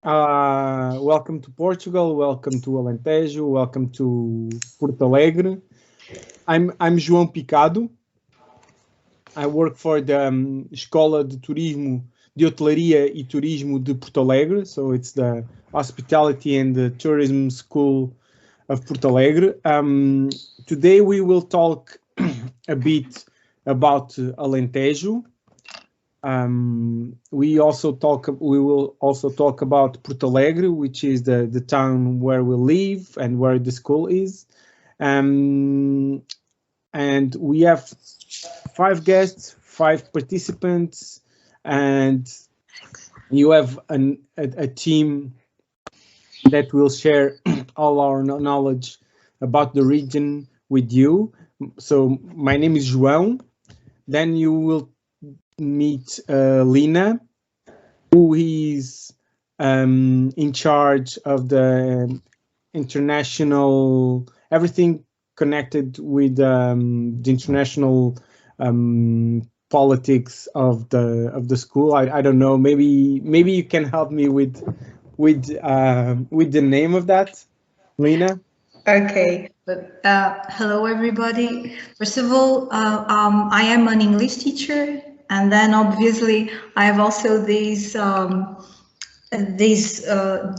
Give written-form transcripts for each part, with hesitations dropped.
Welcome to Portugal. Welcome to Alentejo. Welcome to Portalegre. I'm João Picado. I work for the Escola de Turismo de Hotelaria e Turismo de Portalegre. So it's the Hospitality and the Tourism School of Portalegre. Today we will talk a bit about Alentejo. We will also talk about Portalegre, which is the town where we live and where the school is. And we have 5 guests, 5 participants, and you have a team that will share all our knowledge about the region with you. So my name is João. Then you will meet Lina, who is in charge of the international, everything connected with the international politics of the school. I don't know. Maybe you can help me with the name of that, Lina. Okay, hello everybody. First of all, I am an English teacher, and then obviously I have also this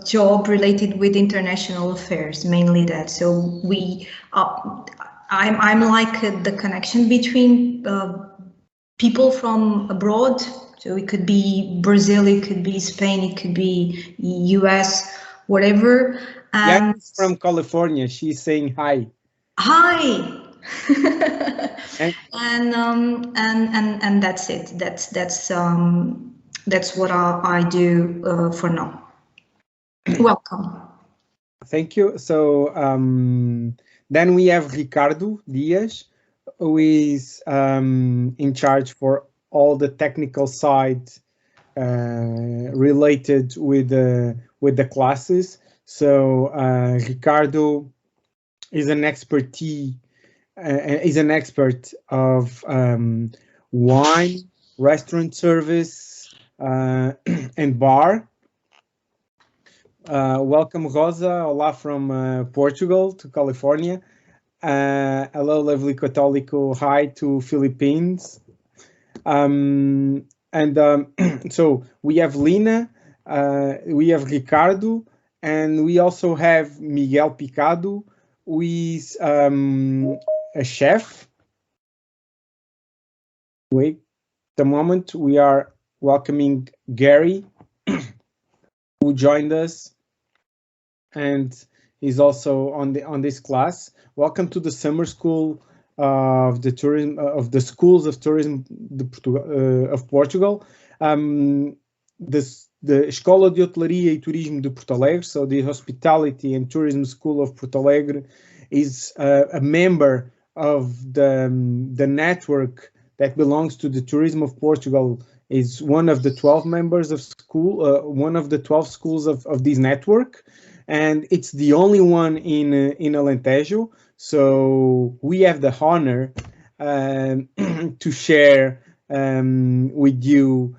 job related with international affairs, mainly that. So I'm like the connection between people from abroad. So it could be Brazil, it could be Spain, it could be US, whatever. Yeah, she's from California. She's saying hi. Hi. and that's it. That's what I do for now. Welcome. Thank you. So then we have Ricardo Dias, who is in charge for all the technical side related with the classes. So Ricardo is an expert of wine, restaurant service, and bar. Welcome, Rosa. Hola from Portugal to California. Hello, lovely Católico. Hi to Philippines. So we have Lina, we have Ricardo, and we also have Miguel Picado, who is a chef. Wait a moment, we are welcoming Gary, who joined us and is also on this class. Welcome to the summer school of the tourism of the schools of tourism of Portugal. The Escola de Hotelaria e Turismo de Portalegre, so the Hospitality and Tourism School of Portalegre, is a member of the network that belongs to the Tourism of Portugal. Is one of the 12 members of school, one of the 12 schools of this network, and it's the only one in Alentejo. So we have the honor to share with you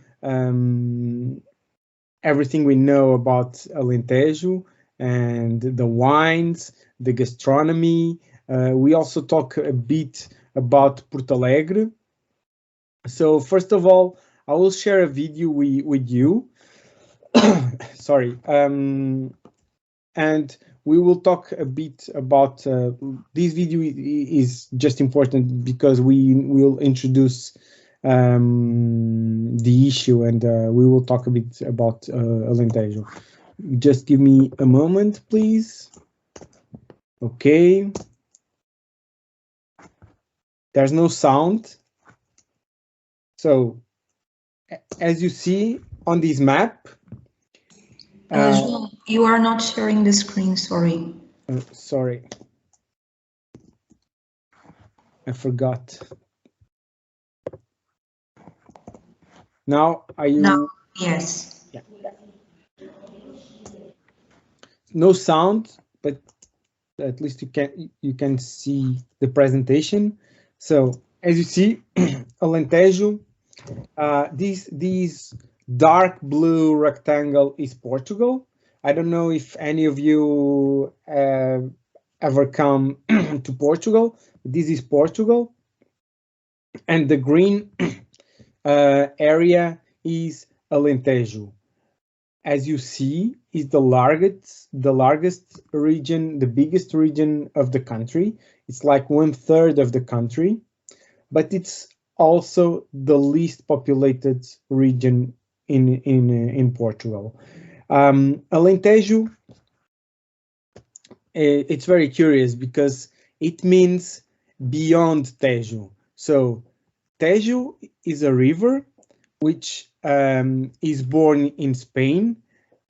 everything we know about Alentejo and the wines, the gastronomy. We also talk a bit about Portalegre. So first of all, I will share a video with you. Sorry. And we will talk a bit about this video is just important because we will introduce the issue, and we will talk a bit about Alentejo. Just give me a moment, please. Okay. There's no sound. So, as you see on this map, you are not sharing the screen, sorry. Sorry. I forgot. Now, are you? Now, yes. Yeah. No sound, but at least you can see the presentation. So, as you see, Alentejo, this dark blue rectangle is Portugal, I don't know if any of you ever come to Portugal. This is Portugal, and the green area is Alentejo. As you see, is the largest region, the biggest region of the country. It's like 1/3 of the country, but it's also the least populated region in Portugal. Alentejo, it's very curious because it means beyond Tejo. So Tejo is a river which is born in Spain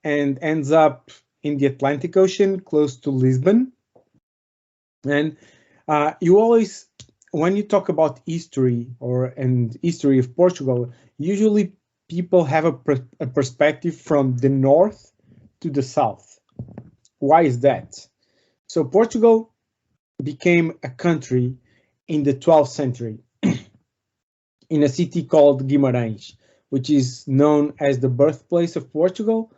and ends up in the Atlantic Ocean close to Lisbon. And you always, when you talk about history and history of Portugal, usually people have a perspective from the north to the south. Why is that? So Portugal became a country in the 12th century in a city called Guimarães, which is known as the birthplace of Portugal.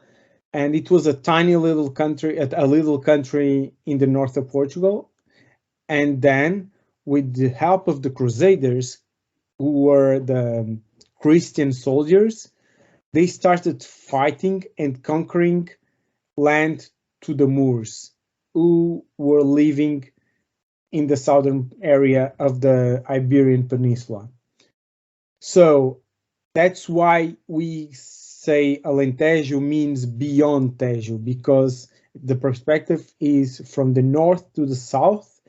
And it was a tiny little country, in the north of Portugal. And then, with the help of the Crusaders, who were the Christian soldiers, they started fighting and conquering land to the Moors, who were living in the southern area of the Iberian Peninsula. So that's why we say Alentejo means beyond Tejo, because the perspective is from the north to the south,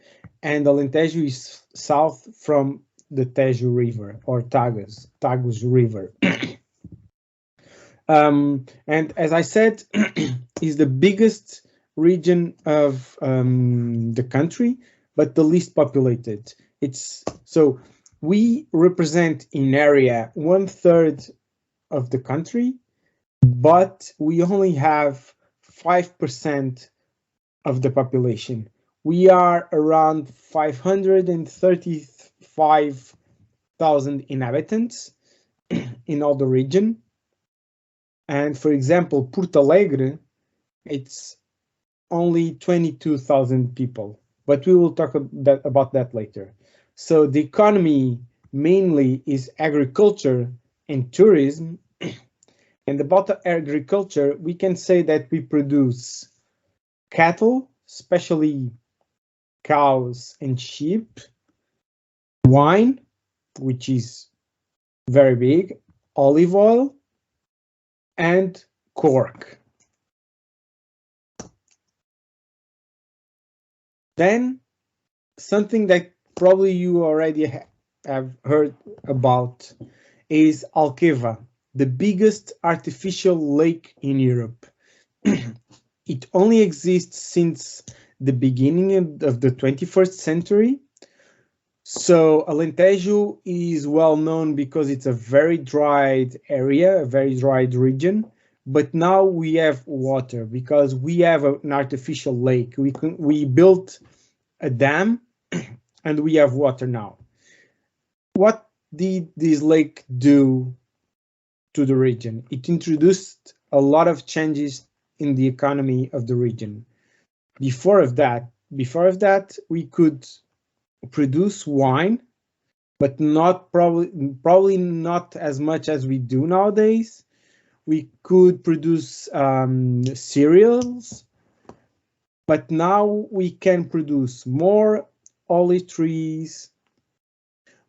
and Alentejo is south from the Tejo River or Tagus River. And as I said, is the biggest region of the country, but the least populated. So we represent in area 1/3 of the country, but we only have 5% of the population. We are around 535,000 inhabitants in all the region. And for example, Portalegre, it's only 22,000 people, but we will talk about that later. So the economy mainly is agriculture and tourism. And about agriculture, we can say that we produce cattle, especially cows and sheep, wine, which is very big, olive oil, and cork. Then something that probably you already have heard about is Alqueva, the biggest artificial lake in Europe. It only exists since the beginning of the 21st century. So Alentejo is well known because it's a very dried area, a very dried region. But now we have water because we have an artificial lake. We built a dam and we have water now. What did this lake do to the region? It introduced a lot of changes in the economy of the region. Before of that, we could produce wine, but probably not as much as we do nowadays. We could produce cereals, but now we can produce more olive trees,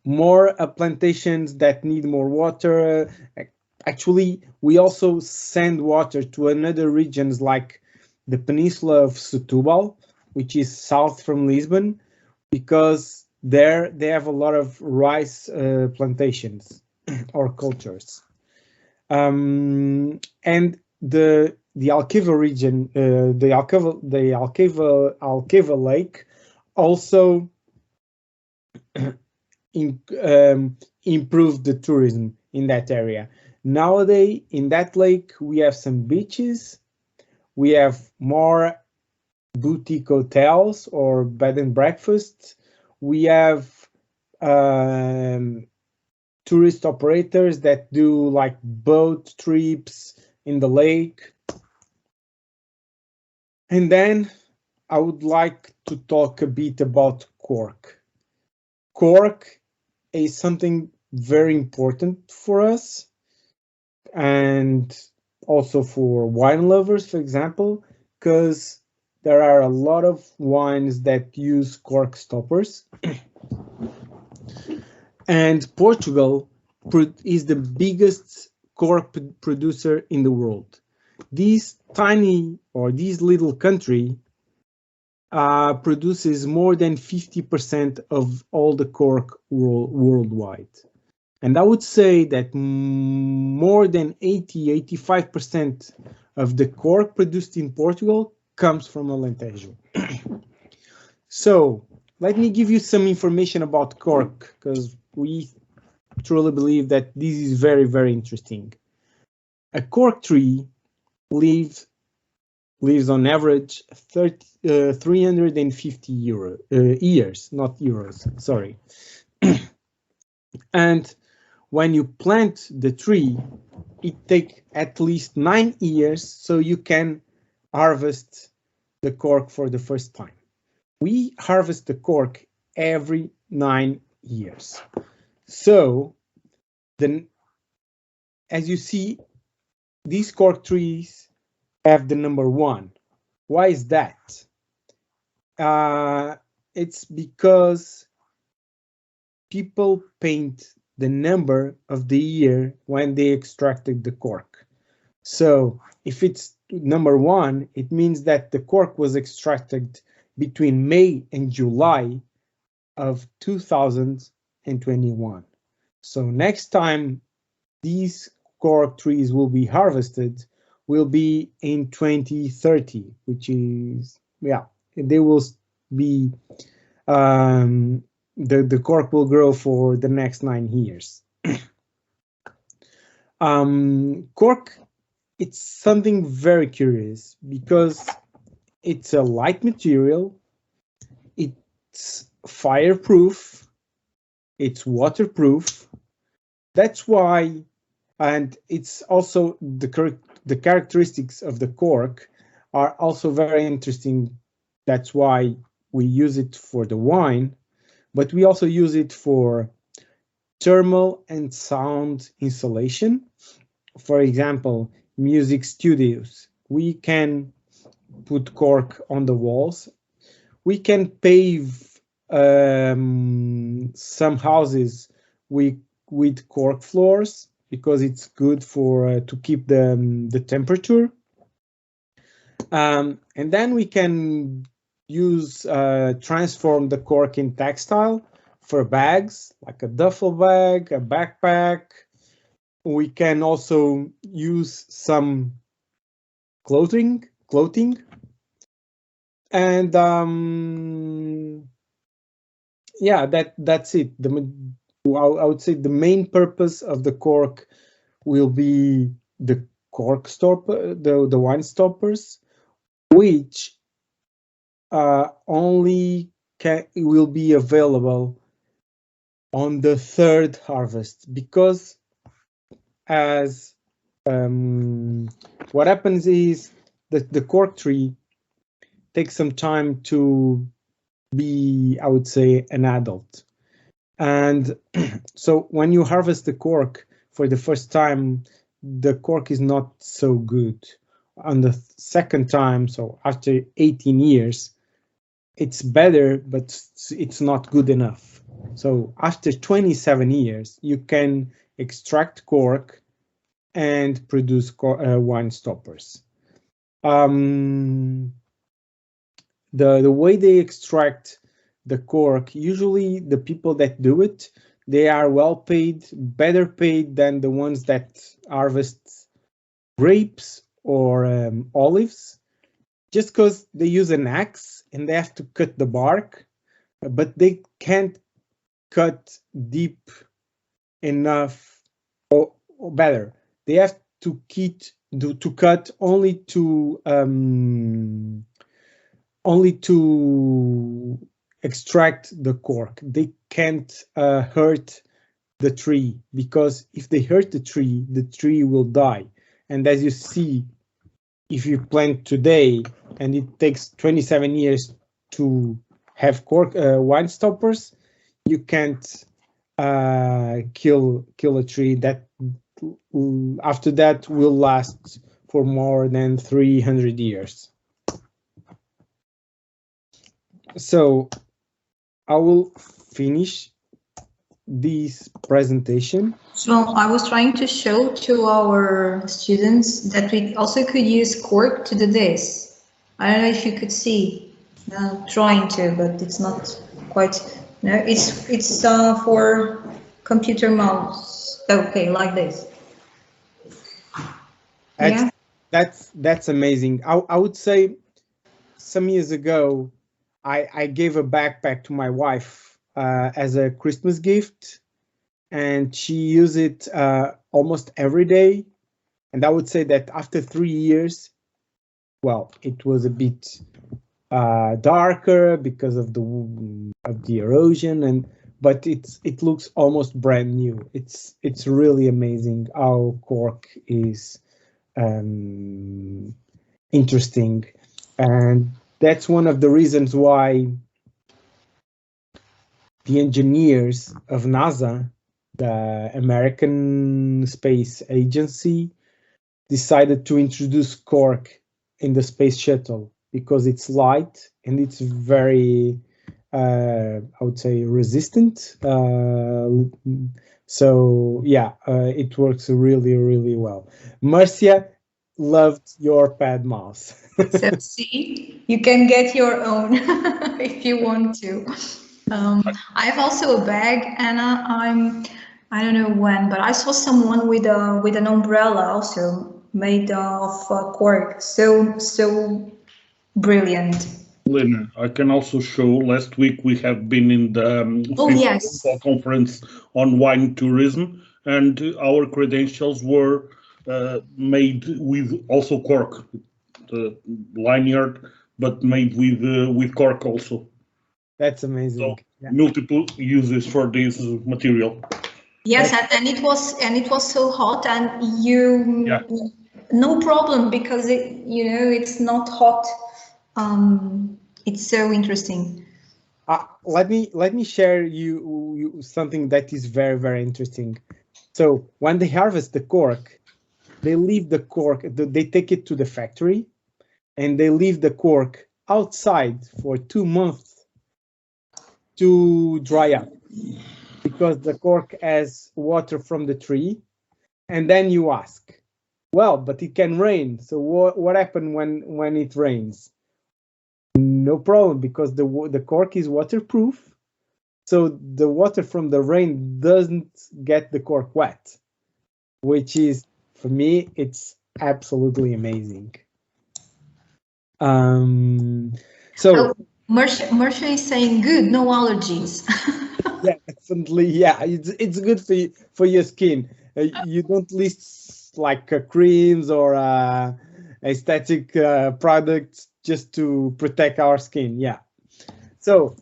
more plantations that need more water. Actually, we also send water to another regions like the peninsula of Setúbal, which is south from Lisbon, because there they have a lot of rice plantations or cultures. And the Alqueva region, the Alqueva Lake also improved the tourism in that area. Nowadays, in that lake, we have some beaches, we have more boutique hotels or bed and breakfasts, we have tourist operators that do like boat trips in the lake. And then I would like to talk a bit about cork. Cork is something very important for us and also for wine lovers, for example, because there are a lot of wines that use cork stoppers. And Portugal is the biggest cork producer in the world. This tiny or this little country produces more than 50% of all the cork worldwide. And I would say that more than 85% of the cork produced in Portugal comes from Alentejo. So let me give you some information about cork, because we truly believe that this is very, very interesting. A cork tree lives on average 350 years, not euros, sorry. And when you plant the tree, it takes at least 9 years so you can harvest the cork for the first time. We harvest the cork every 9 years. So then, as you see, these cork trees have the number 1. Why is that? It's because people paint the number of the year when they extracted the cork. So if it's number 1, it means that the cork was extracted between May and July of 2021. So next time these cork trees will be harvested will be in 2030, which is, yeah, they will be, the cork will grow for the next 9 years. Cork, it's something very curious because it's a light material, it's fireproof, it's waterproof. That's why, and it's also the characteristics of the cork are also very interesting. That's why we use it for the wine, but we also use it for thermal and sound insulation. For example, music studios, we can put cork on the walls. We can pave some houses with cork floors because it's good for to keep the temperature. And then we can use transform the cork in textile for bags, like a duffel bag, a backpack. We can also use some clothing, and yeah, that's it. I would say the main purpose of the cork will be the cork stopper, the wine stoppers, which only will be available on the 3rd harvest, because as what happens is that the cork tree takes some time to be, I would say, an adult. And so when you harvest the cork for the first time, the cork is not so good. On the 2nd time, so after 18 years, it's better, but it's not good enough. So after 27 years, you can extract cork and produce wine stoppers. The way they extract the cork, usually the people that do it, they are well paid, better paid than the ones that harvest grapes or olives, just because they use an axe and they have to cut the bark, but they can't cut deep enough, or better, they have to cut only to extract the cork. They can't hurt the tree, because if they hurt the tree will die. And as you see, if you plant today and it takes 27 years to have cork wine stoppers, you can't kill a tree that after that will last for more than 300 years. So I will finish this presentation. So I was trying to show to our students that we also could use cork to do this. I don't know if you could see. Trying to, but it's not quite. No, it's for computer mouse. Okay, like this. That's amazing. I would say some years ago, I gave a backpack to my wife as a Christmas gift, and she used it almost every day. And I would say that after 3 years, well, it was a bit darker because of the erosion, but it looks almost brand new. It's really amazing how cork is interesting, and that's one of the reasons why the engineers of NASA, the American Space Agency, decided to introduce cork in the space shuttle because it's light and it's very, I would say, resistant. So yeah, it works really, really well. Marcia loved your pad mouse. So see, you can get your own if you want to. I have also a bag, and I don't know when, but I saw someone with an umbrella also made of cork. So brilliant. Lena, I can also show. Last week we have been in the conference on wine tourism, and our credentials were made with also cork, the lanyard, but made with cork also. That's amazing. So multiple uses for this material. Yes, and it was so hot, and no problem because it's not hot. It's so interesting. Let me share you something that is very, very interesting. So when they harvest the cork, they leave the cork. They take it to the factory, and they leave the cork outside for 2 months to dry up, because the cork has water from the tree. And then you ask, well, but it can rain. So what happened when it rains? No problem, because the cork is waterproof, so the water from the rain doesn't get the cork wet, which is, for me, it's absolutely amazing. So Marcia is saying good, no allergies. Yeah, definitely. Yeah, it's good for your skin. You don't list like creams or aesthetic products just to protect our skin. Yeah. So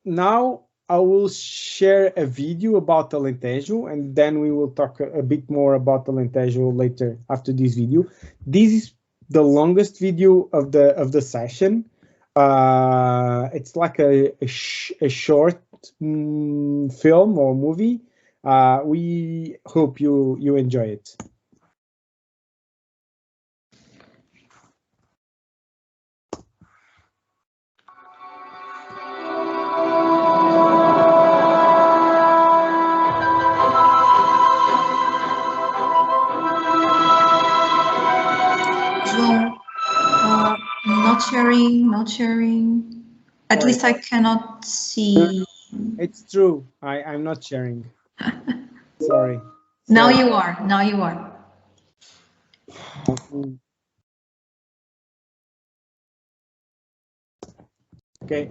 now I will share a video about Alentejo, and then we will talk a bit more about Alentejo later after this video. This is the longest video of the session. It's like a short film or movie. We hope you enjoy it. Not sharing. At least I cannot see. It's true. I'm not sharing. Sorry. Now you are. Now you are. Okay.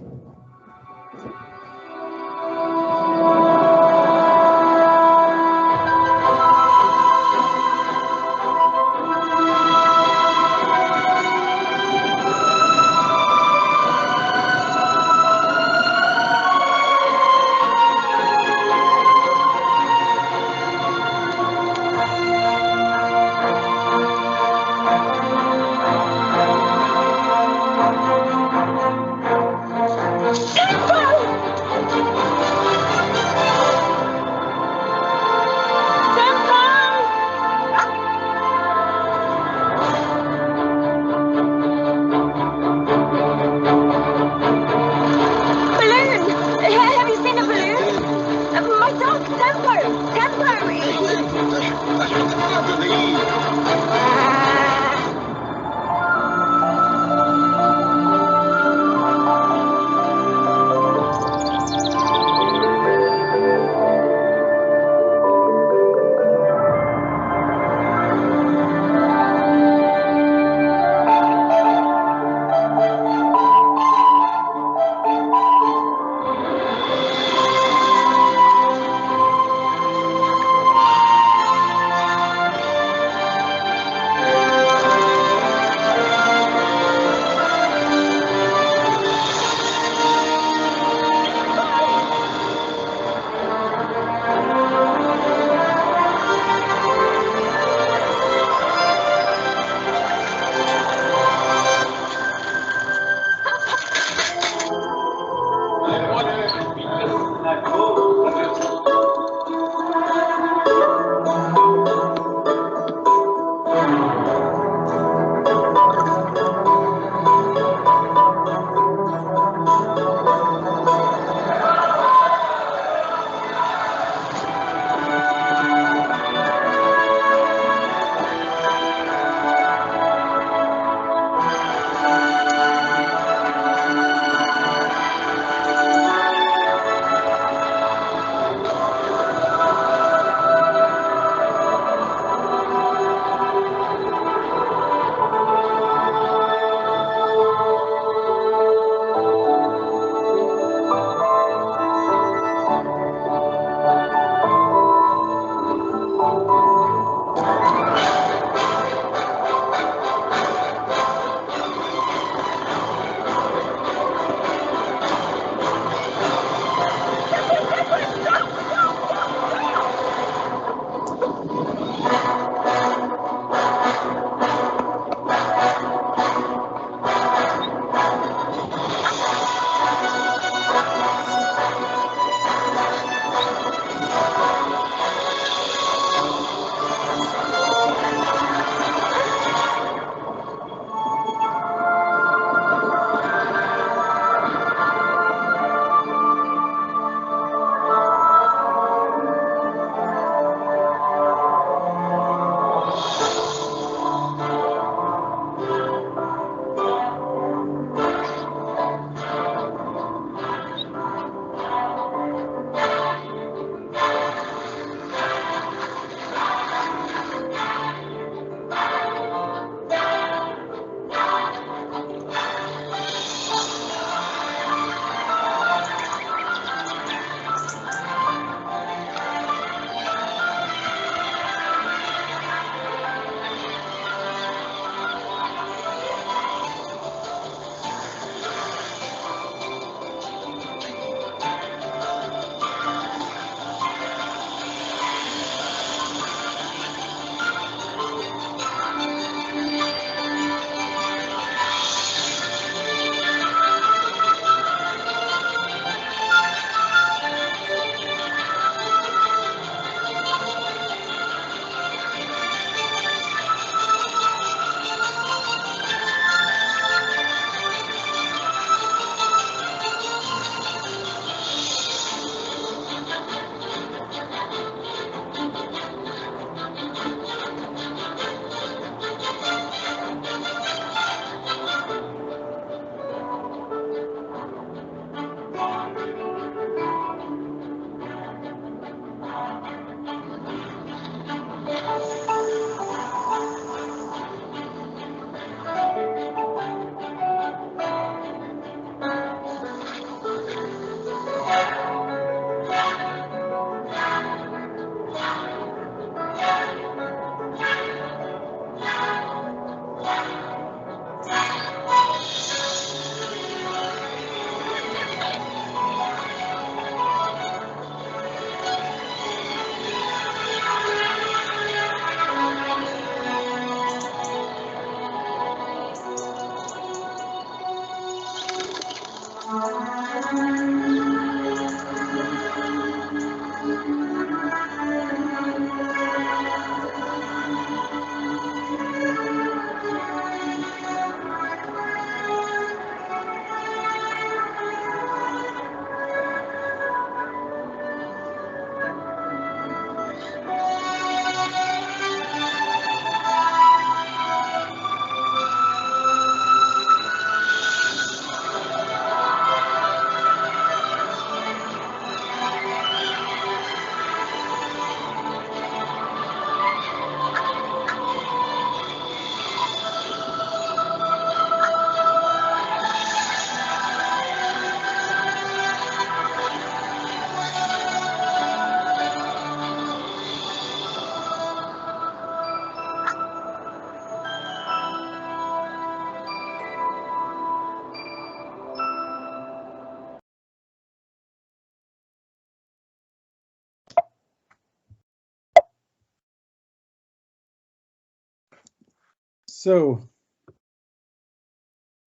So,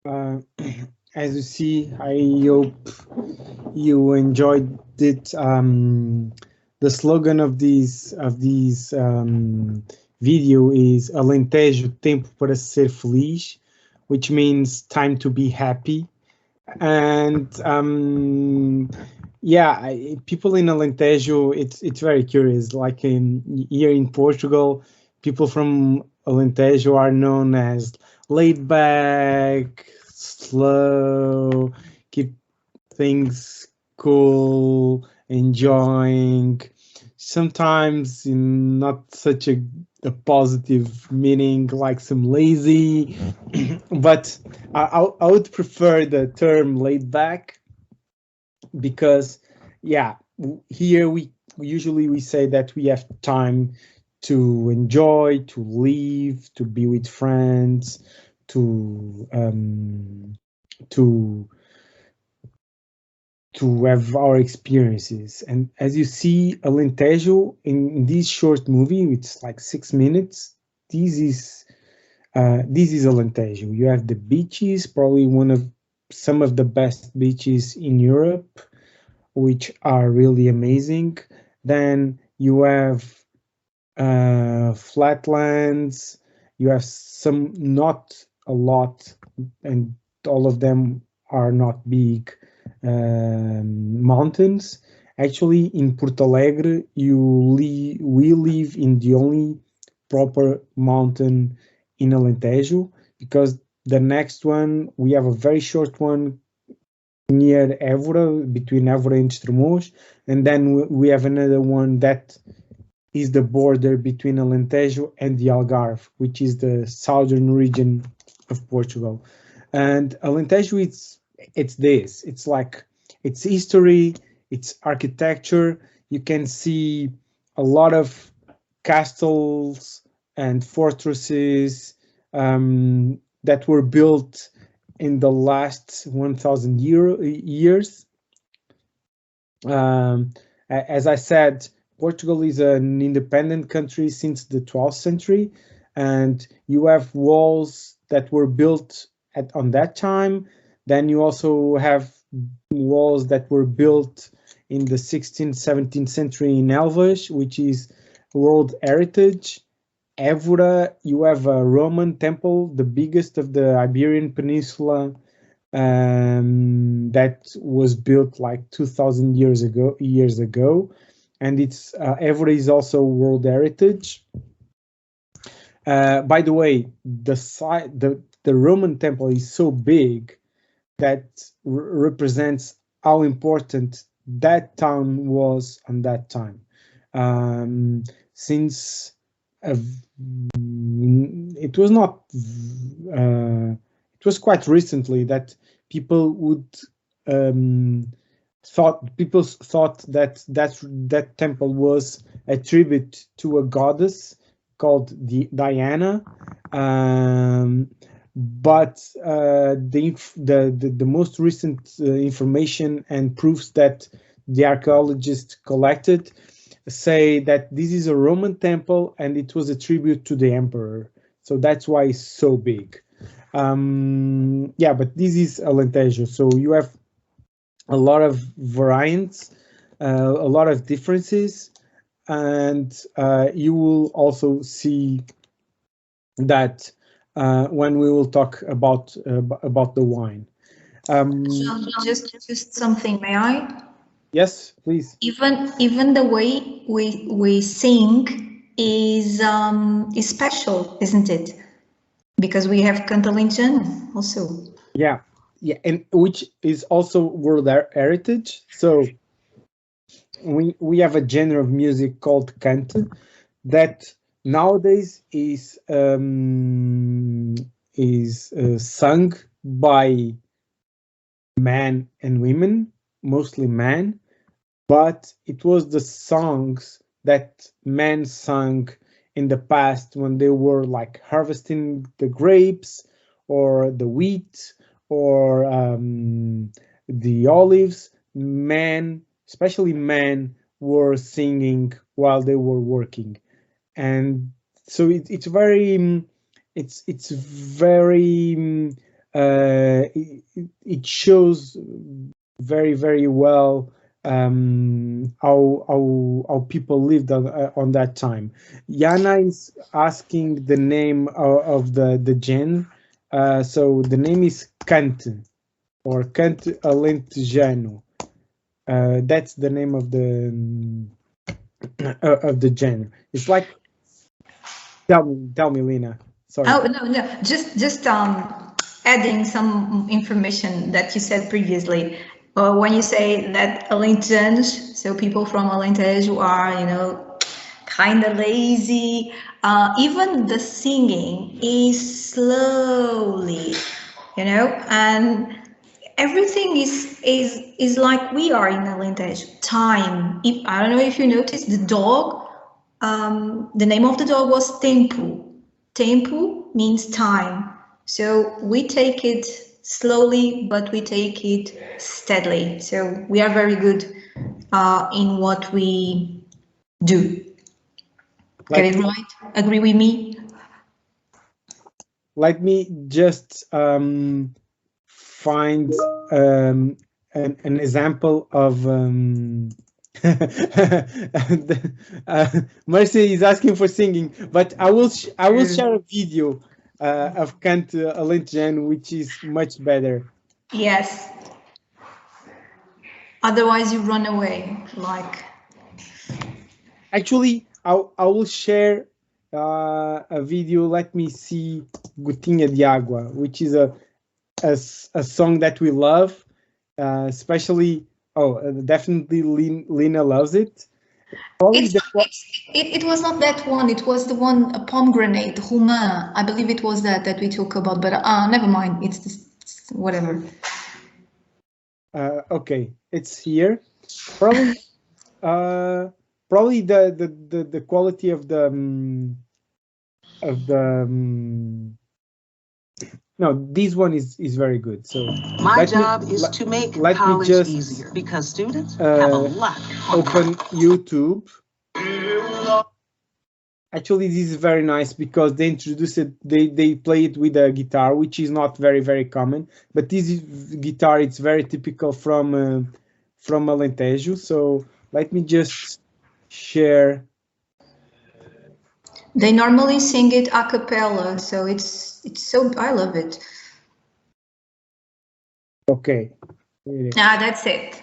as you see, I hope you enjoyed it. The slogan of these video is Alentejo, tempo para ser feliz, which means time to be happy. And yeah, people in Alentejo, it's very curious. Like here in Portugal, people from Alentejo are known as laid back, slow, keep things cool, enjoying. Sometimes in not such a positive meaning, like some lazy, but I would prefer the term laid back, because yeah, here we usually say that we have time to enjoy, to live, to be with friends, to have our experiences. And as you see, Alentejo in this short movie, it's like 6 minutes. This is Alentejo. You have the beaches, probably some of the best beaches in Europe, which are really amazing. Then you have flatlands. You have some, not a lot, and all of them are not big, mountains. Actually, in Portalegre, we live in the only proper mountain in Alentejo, because the next one, we have a very short one near Évora, between Évora and Estremoz, and then we have another one that is the border between Alentejo and the Algarve, which is the southern region of Portugal. And Alentejo, it's like, it's history, it's architecture. You can see a lot of castles and fortresses that were built in the last 1,000 years. As I said, Portugal is an independent country since the 12th century, and you have walls that were built on that time. Then you also have walls that were built in the 16th, 17th century in Elvas, which is World Heritage. Évora, you have a Roman temple, the biggest of the Iberian Peninsula, that was built like 2,000 years ago. And it's Évora is also World Heritage. By the way, the Roman temple is so big that represents how important that town was on that time. Since it was not, it was quite recently that people thought that temple was a tribute to a goddess called Diana, but the most recent information and proofs that the archaeologists collected say that this is a Roman temple and it was a tribute to the emperor. So that's why it's so big. Yeah, but this is Alentejo. So you have a lot of variants, a lot of differences, and you will also see that when we will talk about the wine. Just something, may I? Yes, please. Even the way we sing is special, isn't it? Because we have Cantalinjan also. Yeah, and which is also World Heritage. So we have a genre of music called cante that nowadays is sung by men and women, mostly men, but it was the songs that men sung in the past when they were like harvesting the grapes or the wheat or the olives. Men, especially men, were singing while they were working. And so it's very it's very it shows very well how people lived on that time. Yana is asking the name of the gen. So the name is Cante or Cante Alentejano. That's the name of the gen. It's like, tell me, Lina. Sorry. Oh no, just adding some information that you said previously. When you say that Alentejanos, so people from Alentejo are, you know, kind of lazy. Even the singing is slowly, you know, and everything is like we are in Alentejo. Time. If I don't know if you noticed, the dog. The name of the dog was Tempo. Tempo means time. So we take it slowly, but we take it steadily. So we are very good in what we do. Get it right? Agree with me? Let me just find an example of Mercy is asking for singing, but I will share a video of Cante Alentejano, which is much better. Yes. Otherwise you run away, like. Actually, I will share a video. Let me see, Gotinha de Água, which is a song that we love, especially. Definitely Lina loves it. It was not that one. It was the one, a pomegranate, roumain. I believe it was that we talk about, but never mind. It's this, whatever. Okay, it's here. Probably the quality of the no, this one is very good. So my job is to make college easier because students have a lot. Open YouTube. Actually, this is very nice because they introduce it. They play it with a guitar, which is not very common. But this guitar, it's very typical from Alentejo. So let me just share. They normally sing it a cappella, so it's so, I love it. Okay. That's it.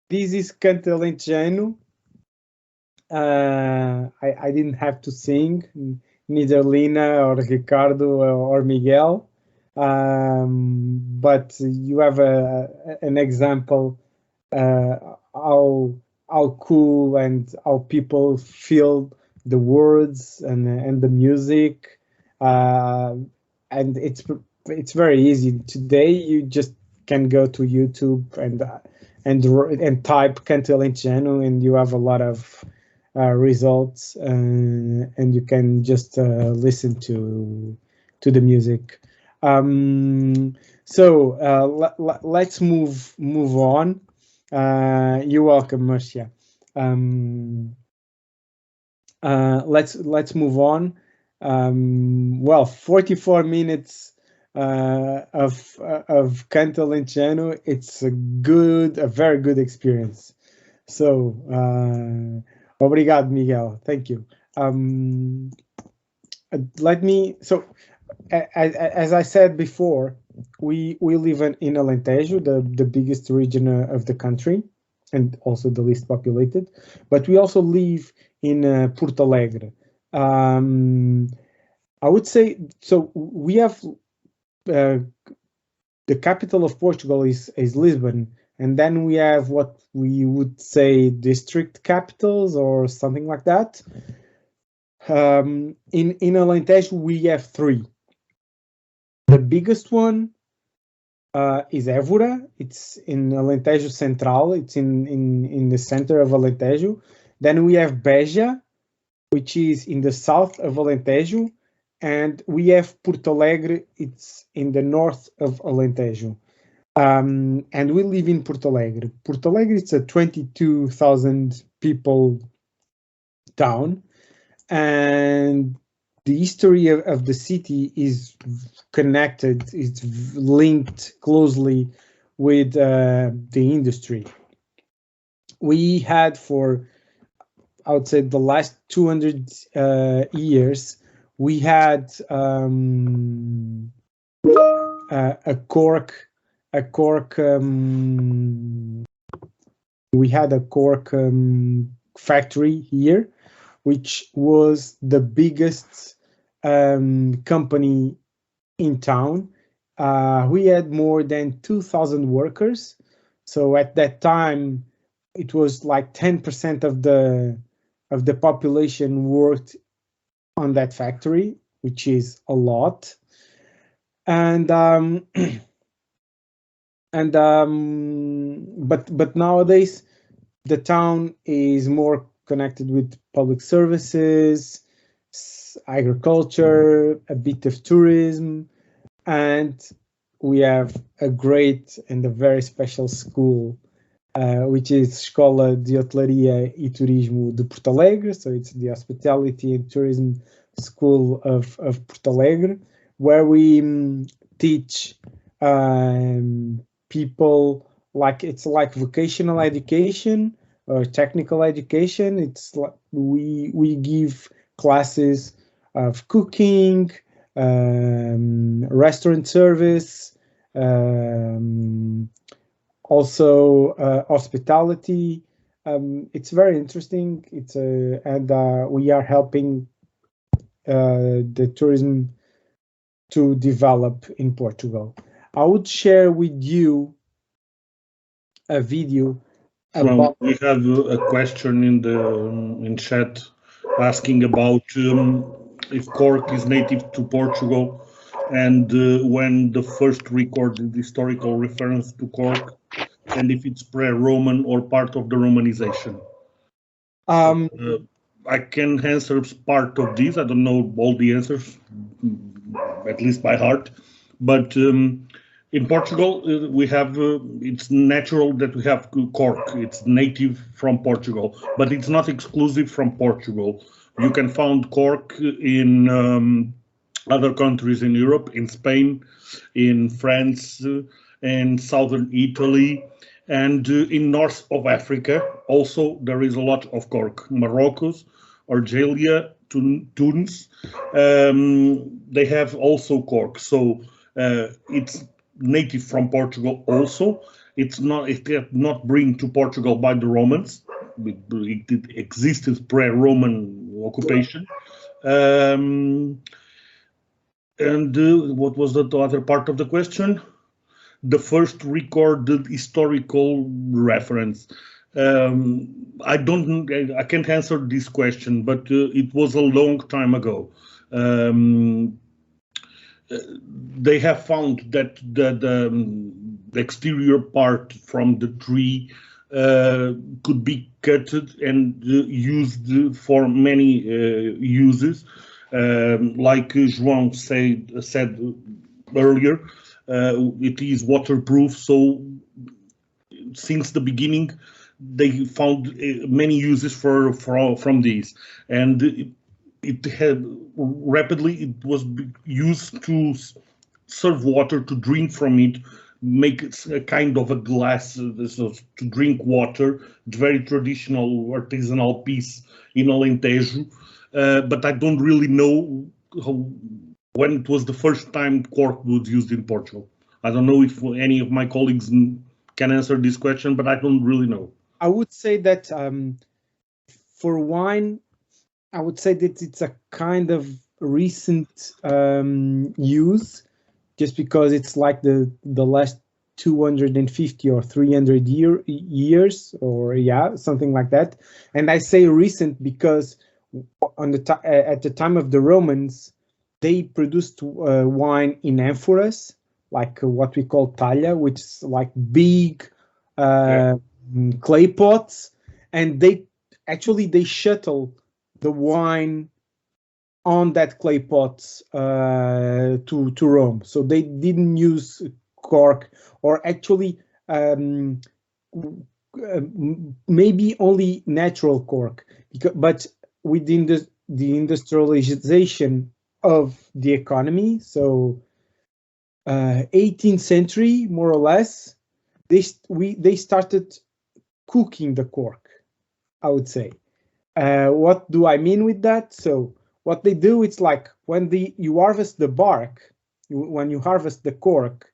this is Canto Alentejano. I didn't have to sing, neither Lina or Ricardo or Miguel, but you have an example how cool and how people feel the words and the music, and it's very easy. Today you just can go to YouTube and type Canto Alentejano, and you have a lot of results, and you can just listen to the music. So let's move on. You're welcome, Marcia. Let's move on. Well, 44 minutes of Canto Alentejano. It's a very good experience. So, obrigado, Miguel. Thank you. So, as I said before, we live in Alentejo, the biggest region of the country, and also the least populated. But we also live in Portalegre. I would say, so we have the capital of Portugal is Lisbon, and then we have what we would say district capitals or something like that. In Alentejo, we have 3. The biggest one is Évora. It's in Alentejo Central. It's in the center of Alentejo. Then we have Beja, which is in the south of Alentejo, and we have Portalegre. It's in the north of Alentejo. And we live in Portalegre. Portalegre is a 22,000 people town, and the history of the city is connected, it's linked closely with the industry. We had for, I would say, the last 200 years, we had a cork factory here, which was the biggest company in town. We had more than 2,000 workers. So at that time, it was like 10% of the population worked on that factory, which is a lot. And but nowadays the town is more connected with public services, agriculture, a bit of tourism, and we have a great and a very special school, which is Escola de Hotelaria e Turismo de Portalegre. So it's the Hospitality and Tourism School of Portalegre, where we teach people, it's like vocational education or technical education. It's like we give classes of cooking, restaurant service, also hospitality. It's very interesting. And we are helping the tourism to develop in Portugal. I would share with you a video about. We have a question in chat asking about if cork is native to Portugal, and when the first recorded historical reference to cork, and if it's pre-Roman or part of the Romanization. I can answer part of this. I don't know all the answers, at least by heart, but in Portugal, we have, it's natural that we have cork. It's native from Portugal, but it's not exclusive from Portugal. You can find cork in other countries in Europe, in Spain, in France, and southern Italy, and in north of Africa. Also, there is a lot of cork. Morocco, Algeria, Tunis, they have also cork. So it's native from Portugal also, It did not bring to Portugal by the Romans. It existed pre-Roman occupation. And what was the other part of the question? The first recorded historical reference. I can't answer this question, but it was a long time ago. They have found that the exterior part from the tree could be cut and used for many uses. Like João said earlier, it is waterproof, so since the beginning they found many uses from these, and it was used to serve water, to drink from it, make it a kind of a glass to drink water. It's very traditional artisanal piece in Alentejo, but I don't really know when it was the first time cork was used in Portugal. I don't know if any of my colleagues can answer this question, but I don't really know. I would say that for wine, I would say that it's a kind of recent use, just because it's like the last 250 or 300 years, or yeah, something like that. And I say recent because at the time of the Romans, they produced wine in amphoras, like what we call talla, which is like big clay pots, and they shuttle the wine on that clay pots to Rome. So they didn't use cork, or actually maybe only natural cork, but within the industrialization of the economy, so 18th century more or less, they started cooking the cork, I would say. What do I mean with that? So what they do, it's like when you harvest the bark, when you harvest the cork,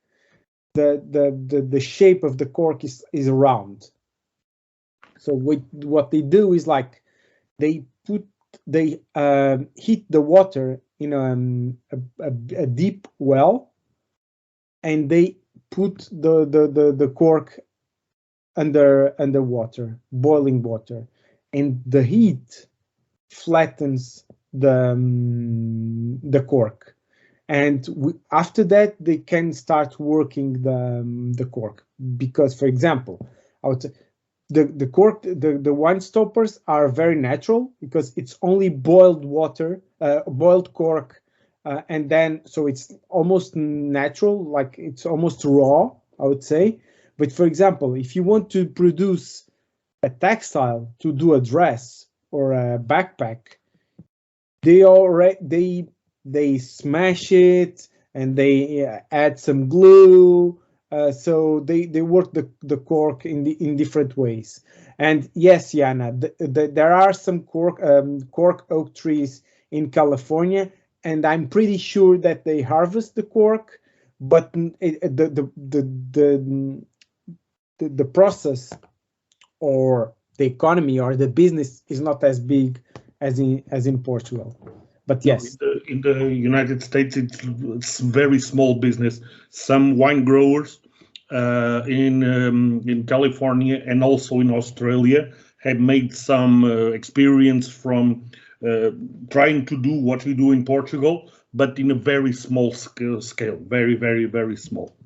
the shape of the cork is round. So what they do is like they heat the water in a deep well, and they put the cork under water, boiling water, and the heat flattens the cork, and after that they can start working the cork. Because, for example, I would say the cork, the wine stoppers are very natural, because it's only boiled water, boiled cork, and then so it's almost natural, like it's almost raw, I would say. But for example, if you want to produce a textile, to do a dress or a backpack, they smash it and they add some glue. So they work the cork in different ways. And yes, Yana, there are some cork oak trees in California, and I'm pretty sure that they harvest the cork, but the process or the economy or the business is not as big as in Portugal. But yes, in the United States, it's very small business. Some wine growers in California and also in Australia have made some experience from trying to do what we do in Portugal, but in a very small scale, very, very, very small.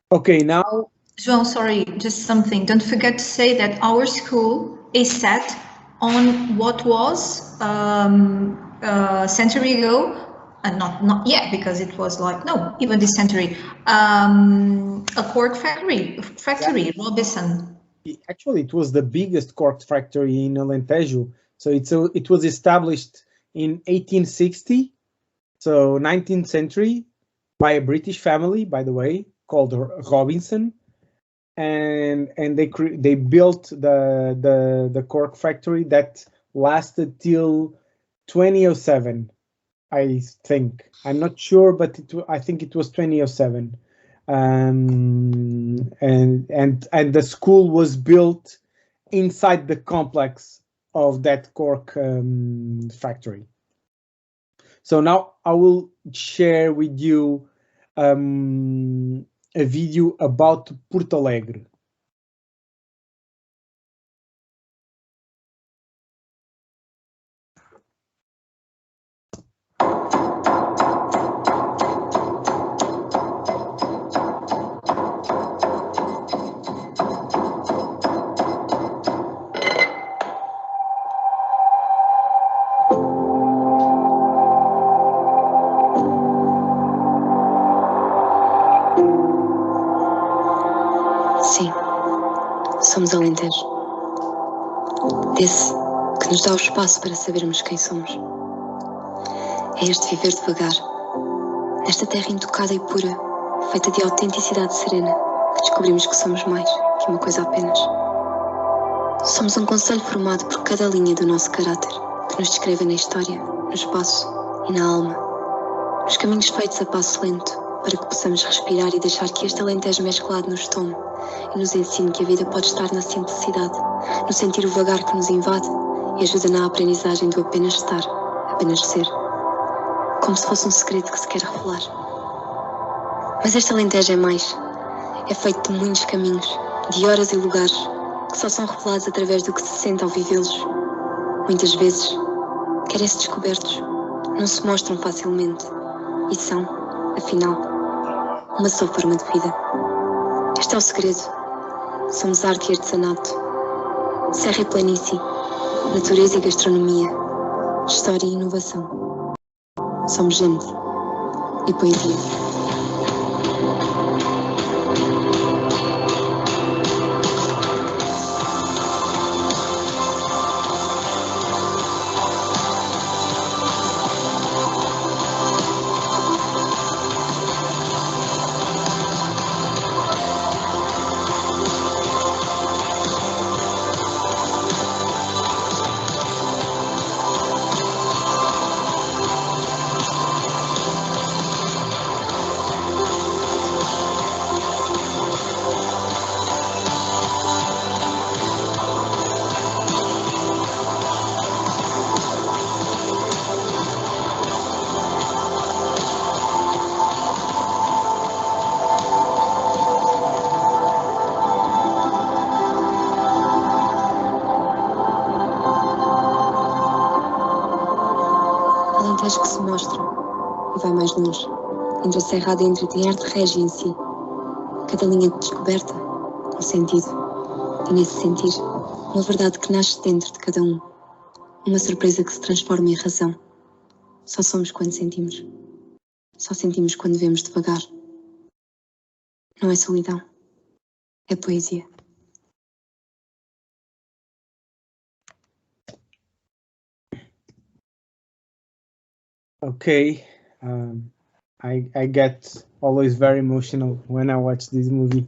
Okay, now, João, sorry, just something. Don't forget to say that our school is set on what was a century ago, and not yet, because it was like, no, even this century, a cork factory, yeah. Robinson. Actually, it was the biggest cork factory in Alentejo. So it was established in 1860, so 19th century, by a British family, by the way, called Robinson, and they built the cork factory that lasted till 2007, I think. I'm not sure, but I think it was 2007. and the school was built inside the complex of that cork factory. So now I will share with you a video about Portalegre. Sim, somos Alentejo. Desse que nos dá o espaço para sabermos quem somos. É este viver devagar, nesta terra intocada e pura, feita de autenticidade serena, que descobrimos que somos mais que uma coisa apenas. Somos um concelho formado por cada linha do nosso caráter, que nos descreve na história, no espaço e na alma. Nos caminhos feitos a passo lento, para que possamos respirar e deixar que este Alentejo mesclado nos tome e nos ensine que a vida pode estar na simplicidade, no sentir o vagar que nos invade e ajuda na aprendizagem do apenas estar, apenas ser. Como se fosse um segredo que se quer revelar. Mas este Alentejo é mais. É feito de muitos caminhos, de horas e lugares, que só são revelados através do que se sente ao vivê-los. Muitas vezes, querem-se descobertos, não se mostram facilmente e são, afinal, uma só forma de vida. Este é o segredo. Somos arte e artesanato, serra e planície, natureza e gastronomia, história e inovação. Somos gente e poesia. Alentejo que se mostra e vai mais longe. Entre a serra adentro tem arte régia em si. Cada linha de descoberta, um sentido. E nesse sentir, uma verdade que nasce dentro de cada um. Uma surpresa que se transforma em razão. Só somos quando sentimos. Só sentimos quando vemos devagar. Não é solidão. É poesia. Okay, I get always very emotional when I watch this movie.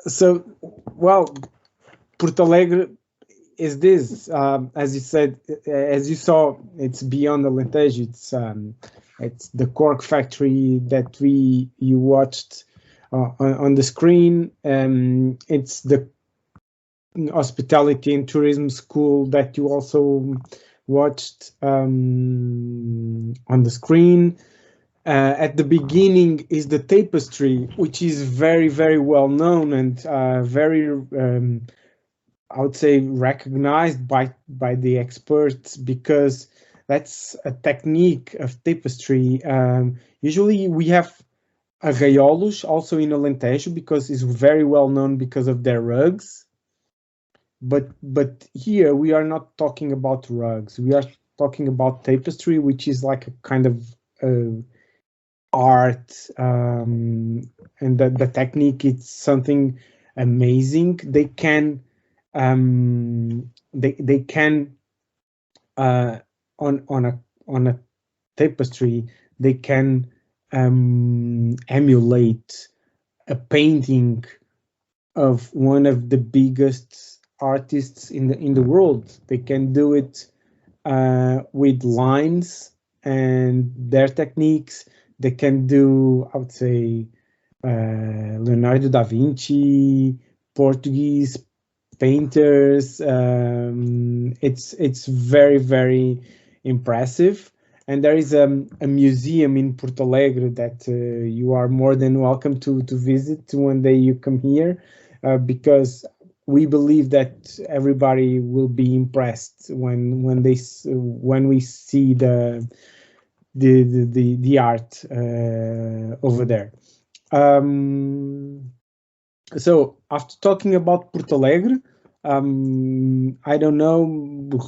So, well, Portalegre is this, as you said, as you saw, it's beyond Alentejo. It's the cork factory that you watched on the screen. It's the hospitality and tourism school that you also watched on the screen. At the beginning is the tapestry, which is very, very well known and very, I would say, recognized by the experts, because that's a technique of tapestry. Usually we have arraiolos also in Alentejo, because it's very well known because of their rugs. But here we are not talking about rugs. We are talking about tapestry, which is like a kind of art, and the technique, it's something amazing. They can on a tapestry, they can emulate a painting of one of the biggest artists in the world. They can do it with lines and their techniques. they can do, I would say, Leonardo da Vinci, Portuguese painters. It's very, very impressive. And there is a museum in Portalegre that you are more than welcome to visit one day you come here, because we believe that everybody will be impressed when we see the art over there. So after talking about Portalegre, I don't know,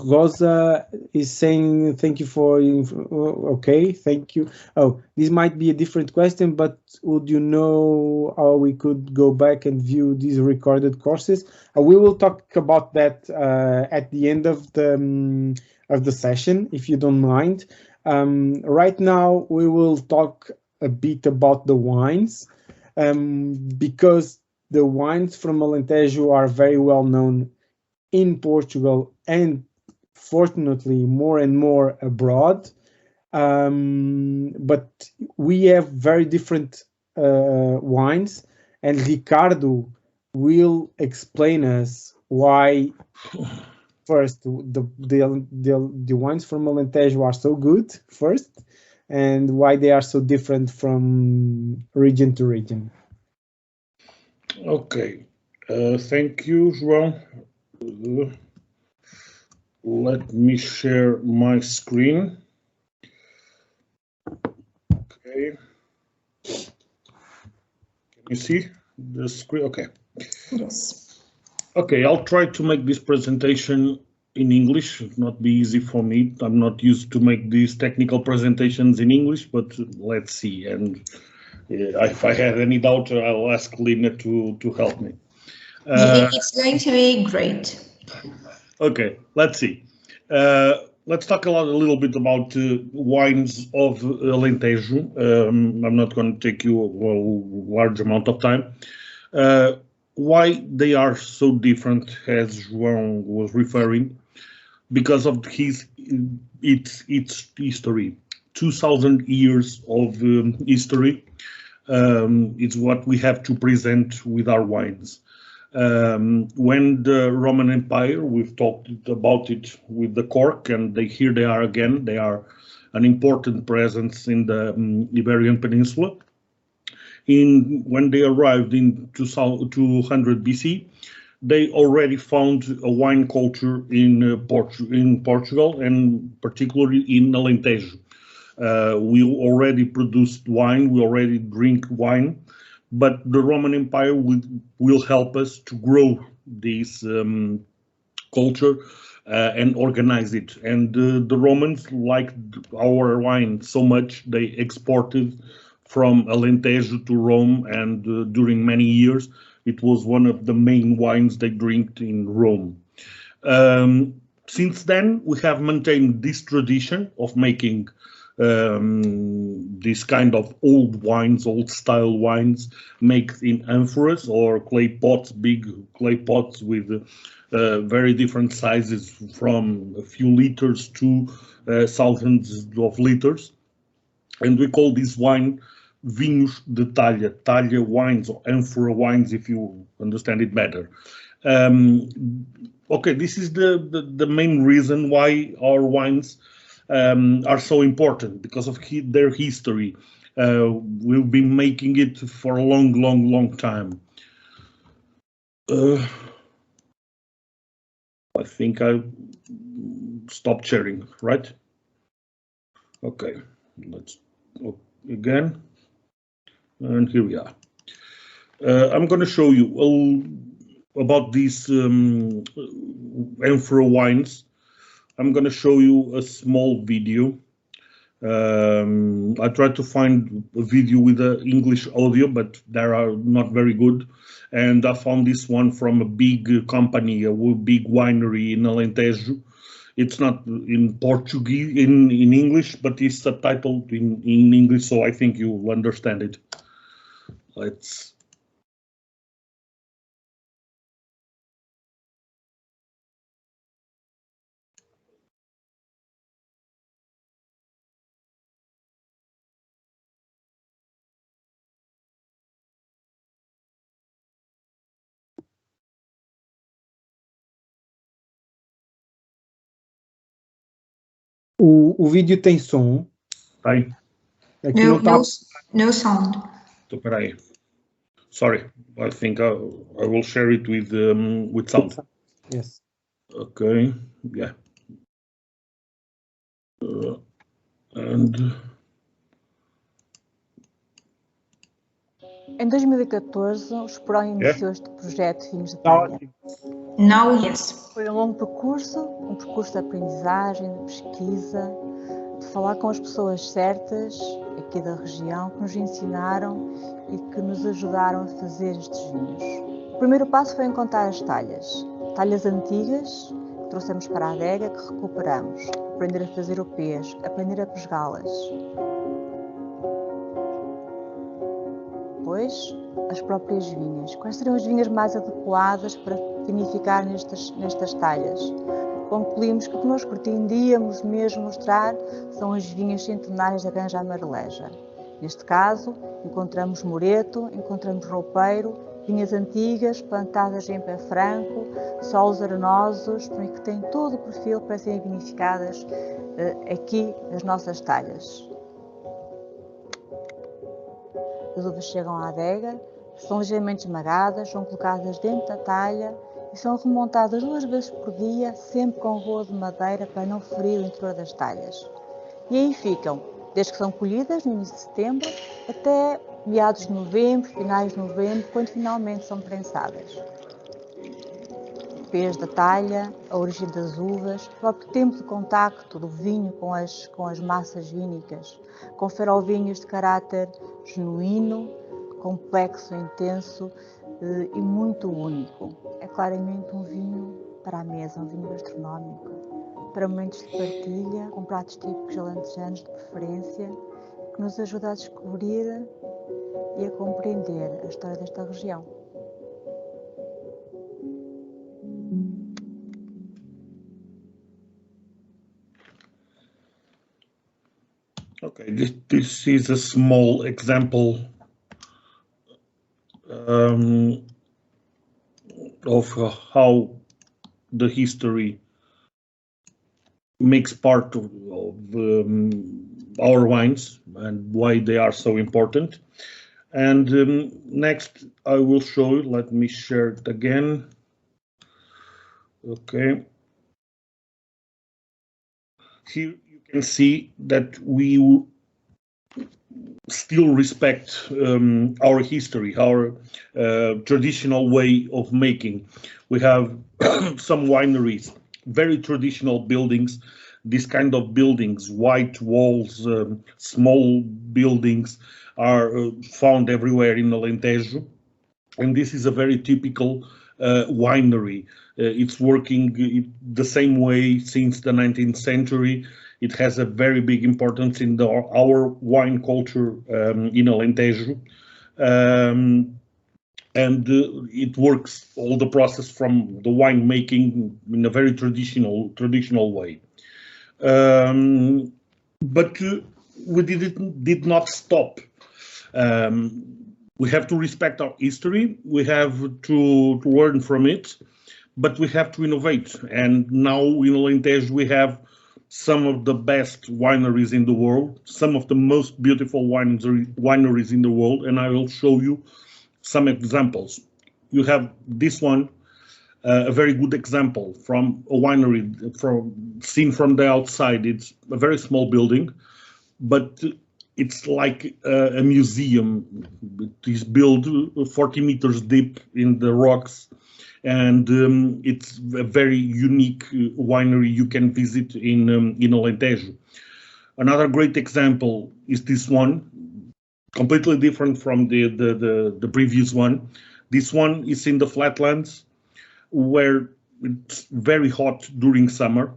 Rosa is saying thank you for, okay, thank you. Oh, this might be a different question, but would you know how we could go back and view these recorded courses? We will talk about that at the end of the session, if you don't mind. Right now, we will talk a bit about the wines, because the wines from Alentejo are very well known in Portugal and fortunately more and more abroad. But we have very different wines, and Ricardo will explain us why first the wines from Alentejo are so good first, and why they are so different from region to region. Okay, thank you, João. Let me share my screen. Okay. Can you see the screen? Okay. Yes. Okay, I'll try to make this presentation in English. It will not be easy for me. I'm not used to make these technical presentations in English, but let's see. And if I have any doubt, I'll ask Lina to help me. It's going to be great. Okay, let's see. Let's talk a little bit about wines of Alentejo. I'm not going to take you a large amount of time. Why they are so different, as João was referring, because of its history. 2,000 years of history is what we have to present with our wines. When the Roman Empire, we've talked about it with the cork, and here they are again. They are an important presence in the Iberian Peninsula. When they arrived in 200 BC, they already found a wine culture in Portugal, and particularly in Alentejo. We already produced wine, we already drink wine, but the Roman Empire will help us to grow this culture and organize it. And the Romans liked our wine so much, they exported from Alentejo to Rome, and during many years, it was one of the main wines they drank in Rome. Since then, we have maintained this tradition of making this kind of old wines, old style wines, made in amphoras or clay pots, big clay pots with very different sizes, from a few liters to thousands of liters. And we call this wine vinhos de talha, talha wines or amphora wines, if you understand it better. Okay, this is the main reason why our wines are so important, because of their history. We've been making it for a long time. I think I stopped sharing, right? Okay, let's go again. And here we are. I'm going to show you about these amphora wines. I'm going to show you a small video. I tried to find a video with English audio, but they are not very good. And I found this one from a big company, a big winery in Alentejo. It's not in Portuguese, in English, but it's subtitled in English, so I think you'll understand it. Let's. O vídeo tem som? Tem. Aqui No sound. Então, peraí. Sorry, I think I will share it with sound. Yes. Okay, yeah. Em 2014, o Esporão iniciou este projeto Vinhos de Talha. Now, yes. Foi um longo percurso, um percurso de aprendizagem, de pesquisa, de falar com as pessoas certas aqui da região que nos ensinaram e que nos ajudaram a fazer estes vinhos. O primeiro passo foi encontrar as talhas. Talhas antigas que trouxemos para a adega, que recuperamos. Aprender a fazer o peixe, aprender a pesgá-las. Depois, as próprias vinhas. Quais seriam as vinhas mais adequadas para vinificar nestas talhas? Concluímos que o que nós pretendíamos mesmo mostrar são as vinhas centenárias da Granja Amareleja. Neste caso, encontramos Moreto, encontramos Roupeiro, vinhas antigas, plantadas em pé franco, solos arenosos, que têm todo o perfil para serem vinificadas aqui nas nossas talhas. As uvas chegam à adega, são ligeiramente esmagadas, são colocadas dentro da talha e são remontadas 2 vezes por dia, sempre com rolo de madeira para não ferir o interior das talhas. E aí ficam, desde que são colhidas no início de setembro até meados de novembro, finais de novembro, quando finalmente são prensadas. O peso da talha, a origem das uvas, o próprio tempo de contacto do vinho com as massas vínicas, confere ao vinho este caráter genuíno, complexo, intenso e muito único. É claramente um vinho para a mesa, um vinho gastronómico, para momentos de partilha, com pratos típicos alentejanos de preferência, que nos ajuda a descobrir e a compreender a história desta região. Okay, this is a small example of how the history makes part of our wines and why they are so important. And next I will show you, let me share it again. Okay. Here you can see that we still respect our history, our traditional way of making. We have some wineries, very traditional buildings, this kind of buildings, white walls, small buildings are found everywhere in Alentejo. And this is a very typical winery. It's working the same way since the 19th century. It has a very big importance in our wine culture in Alentejo. And it works all the process from the wine making in a very traditional way. But we did not stop. We have to respect our history. We have to learn from it, but we have to innovate. And now in Alentejo we have some of the best wineries in the world, some of the most beautiful wineries in the world, and I will show you some examples. You have this one, a very good example from a winery, seen from the outside. It's a very small building, but it's like a museum. It is built 40 meters deep in the rocks, and it's a very unique winery you can visit in Alentejo. Another great example is this one, completely different from the previous one. This one is in the flatlands, where it's very hot during summer,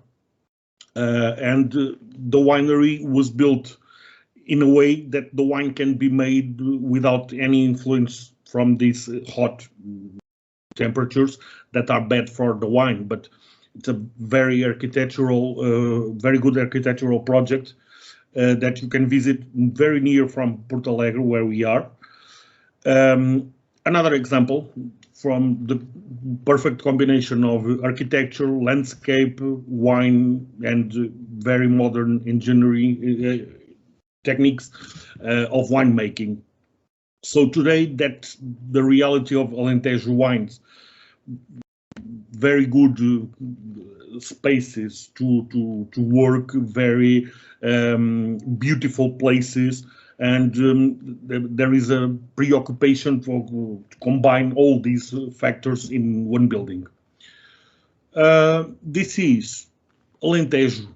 and the winery was built in a way that the wine can be made without any influence from these hot temperatures that are bad for the wine. But it's a very very good architectural project that you can visit very near from Portalegre, where we are. Another example from the perfect combination of architecture, landscape, wine, and very modern engineering techniques of winemaking. So today, that's the reality of Alentejo wines. Very good spaces to work, very beautiful places, and there is a preoccupation to combine all these factors in one building. This is Alentejo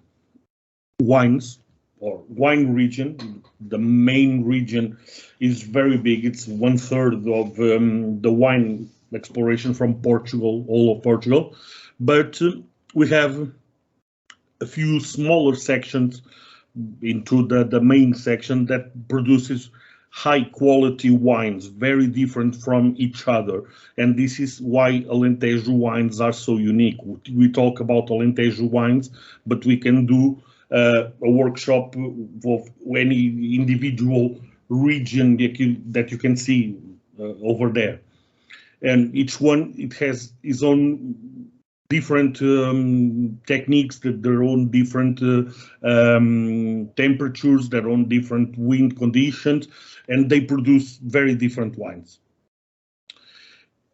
wines, or wine region. The main region is very big. It's 1/3 of the wine exploration from Portugal, all of Portugal. But we have a few smaller sections into the main section that produces high quality wines, very different from each other. And this is why Alentejo wines are so unique. We talk about Alentejo wines, but we can do a workshop of any individual region that you can see over there. And each one, it has its own different techniques, their own different temperatures, their own different wind conditions, and they produce very different wines.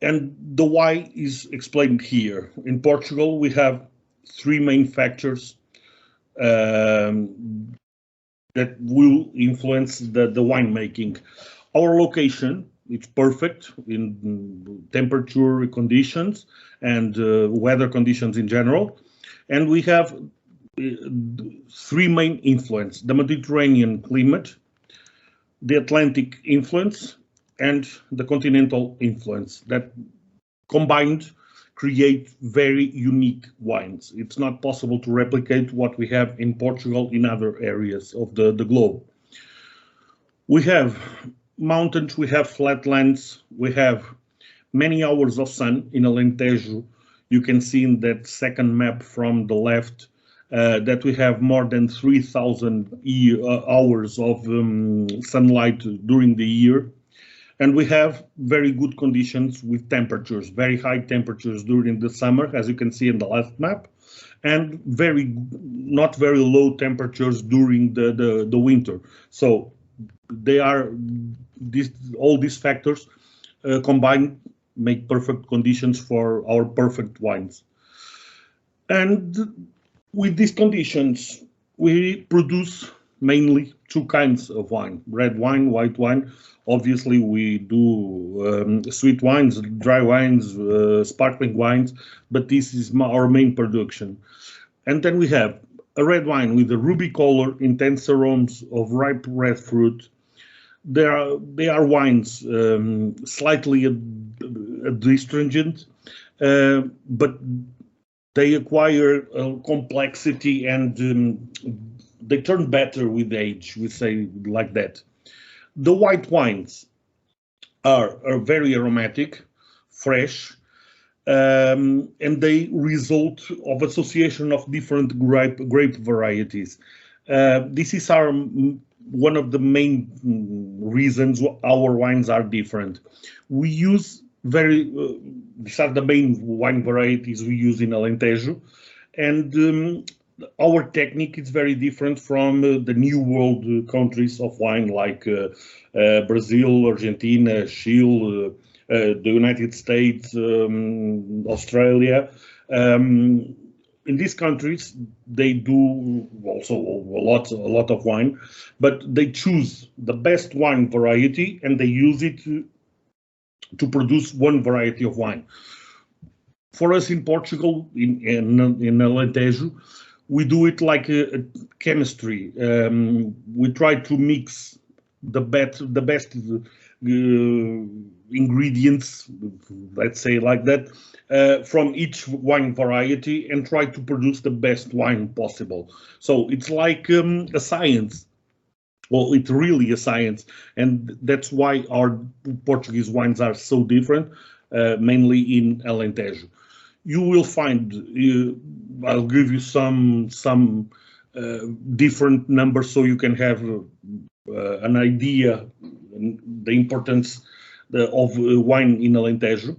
And the why is explained here. In Portugal, we have 3 main factors that will influence the winemaking. Our location, it's perfect in temperature conditions and weather conditions in general. And we have 3 main influence: the Mediterranean climate, the Atlantic influence, and the continental influence that combined create very unique wines. It's not possible to replicate what we have in Portugal in other areas of the globe. We have mountains, we have flatlands, we have many hours of sun in Alentejo. You can see in that second map from the left that we have more than 3,000 hours of sunlight during the year. And we have very good conditions with temperatures, very high temperatures during the summer, as you can see in the last map, and not very low temperatures during the winter. So they are all these factors combined make perfect conditions for our perfect wines. And with these conditions, we produce mainly 2 kinds of wine: red wine, white wine. Obviously, we do sweet wines, dry wines, sparkling wines, but this is our main production. And then we have a red wine with a ruby color, intense aromas of ripe red fruit. They are wines slightly astringent, but they acquire complexity and they turn better with age, we say like that. The white wines are very aromatic, fresh, and they result of association of different grape varieties. This is one of the main reasons our wines are different. We use these are the main wine varieties we use in Alentejo, and our technique is very different from the new world countries of wine like Brazil, Argentina, Chile, the United States, Australia. In these countries, they do also a lot of wine, but they choose the best wine variety and they use it to produce one variety of wine. For us in Portugal, in Alentejo, we do it like a chemistry. We try to mix the best ingredients, let's say like that, from each wine variety and try to produce the best wine possible. So it's like a science. Well, it's really a science, and that's why our Portuguese wines are so different, mainly in Alentejo. You will find, I'll give you some different numbers so you can have an idea the importance of wine in Alentejo.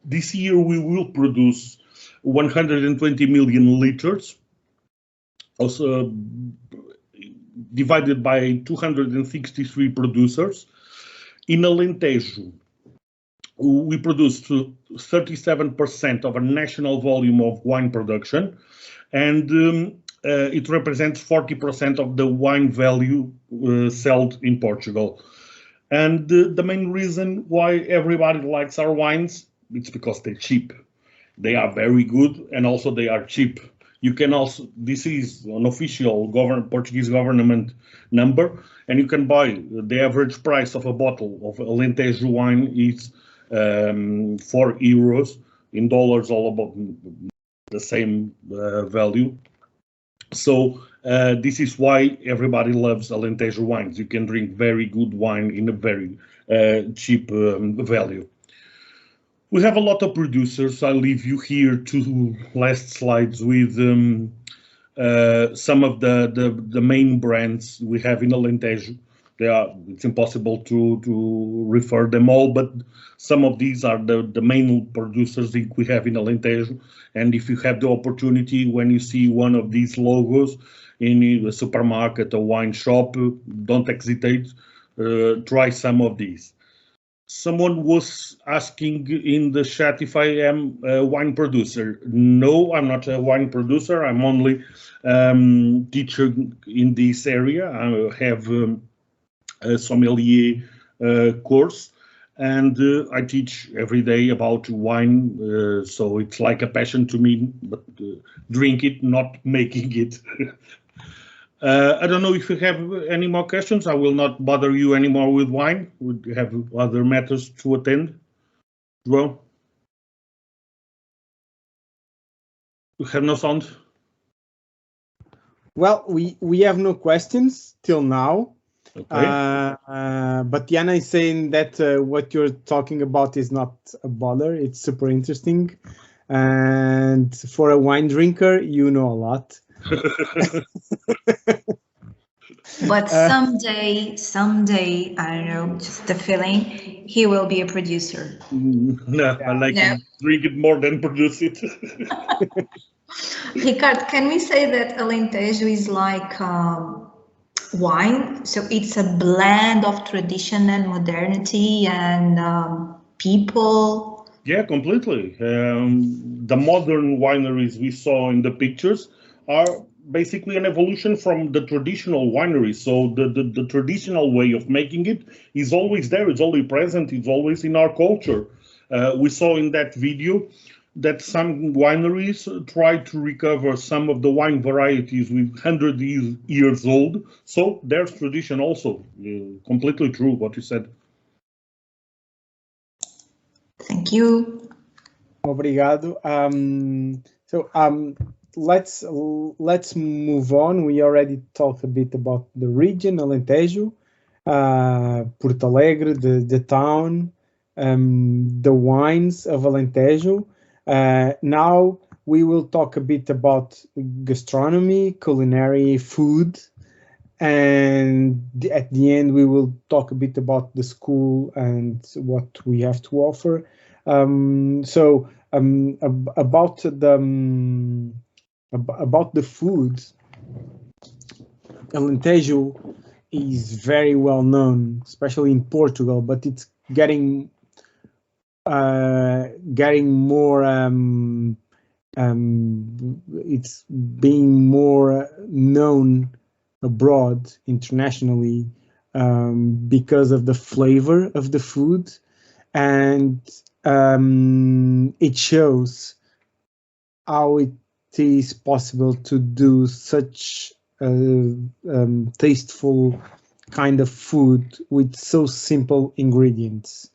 this year we will produce 120 million liters, also divided by 263 producers. In Alentejo, we produce 37% of a national volume of wine production, and it represents 40% of the wine value sold in Portugal. And the main reason why everybody likes our wines, it's because they're cheap. They are very good, and also they are cheap. You can also, this is an official Portuguese government number, and you can buy, the average price of a bottle of Alentejo wine is €4. In dollars, all about the same value. So this is why everybody loves Alentejo wines. You can drink very good wine in a very cheap value. We have a lot of producers. I'll leave you here 2 last slides with some of the main brands we have in Alentejo. It's impossible to refer them all, but some of these are the main producers we have in Alentejo. And if you have the opportunity, when you see one of these logos in a supermarket or wine shop, don't hesitate, try some of these. Someone was asking in the chat if I am a wine producer. No, I'm not a wine producer. I'm only teacher in this area. I have a sommelier course, and I teach every day about wine. So it's like a passion to me, but drink it, not making it. I don't know if you have any more questions. I will not bother you anymore with wine. We have other matters to attend. Well, you have no sound. Well, we have no questions till now. Okay. But Diana is saying that what you're talking about is not a bother. It's super interesting, and for a wine drinker, you know a lot. But someday, I don't know, just the feeling, he will be a producer. No, I like to drink it more than produce it. Ricardo, can we say that Alentejo is like wine? So it's a blend of tradition and modernity and people. Yeah, completely. The modern wineries we saw in the pictures are basically an evolution from the traditional wineries. So the traditional way of making it is always there. It's always present. It's always in our culture. We saw in that video that some wineries try to recover some of the wine varieties with 100 years old. So there's tradition also. Completely true what you said. Thank you. Obrigado. Let's move on. We already talked a bit about the region, Alentejo, Portalegre, the town, the wines of Alentejo. Now we will talk a bit about gastronomy, culinary, food, and at the end we will talk a bit about the school and what we have to offer. About the food, Alentejo is very well known, especially in Portugal, but it's getting more. It's being more known abroad, internationally, because of the flavor of the food, and it shows how it is possible to do such tasteful kind of food with so simple ingredients.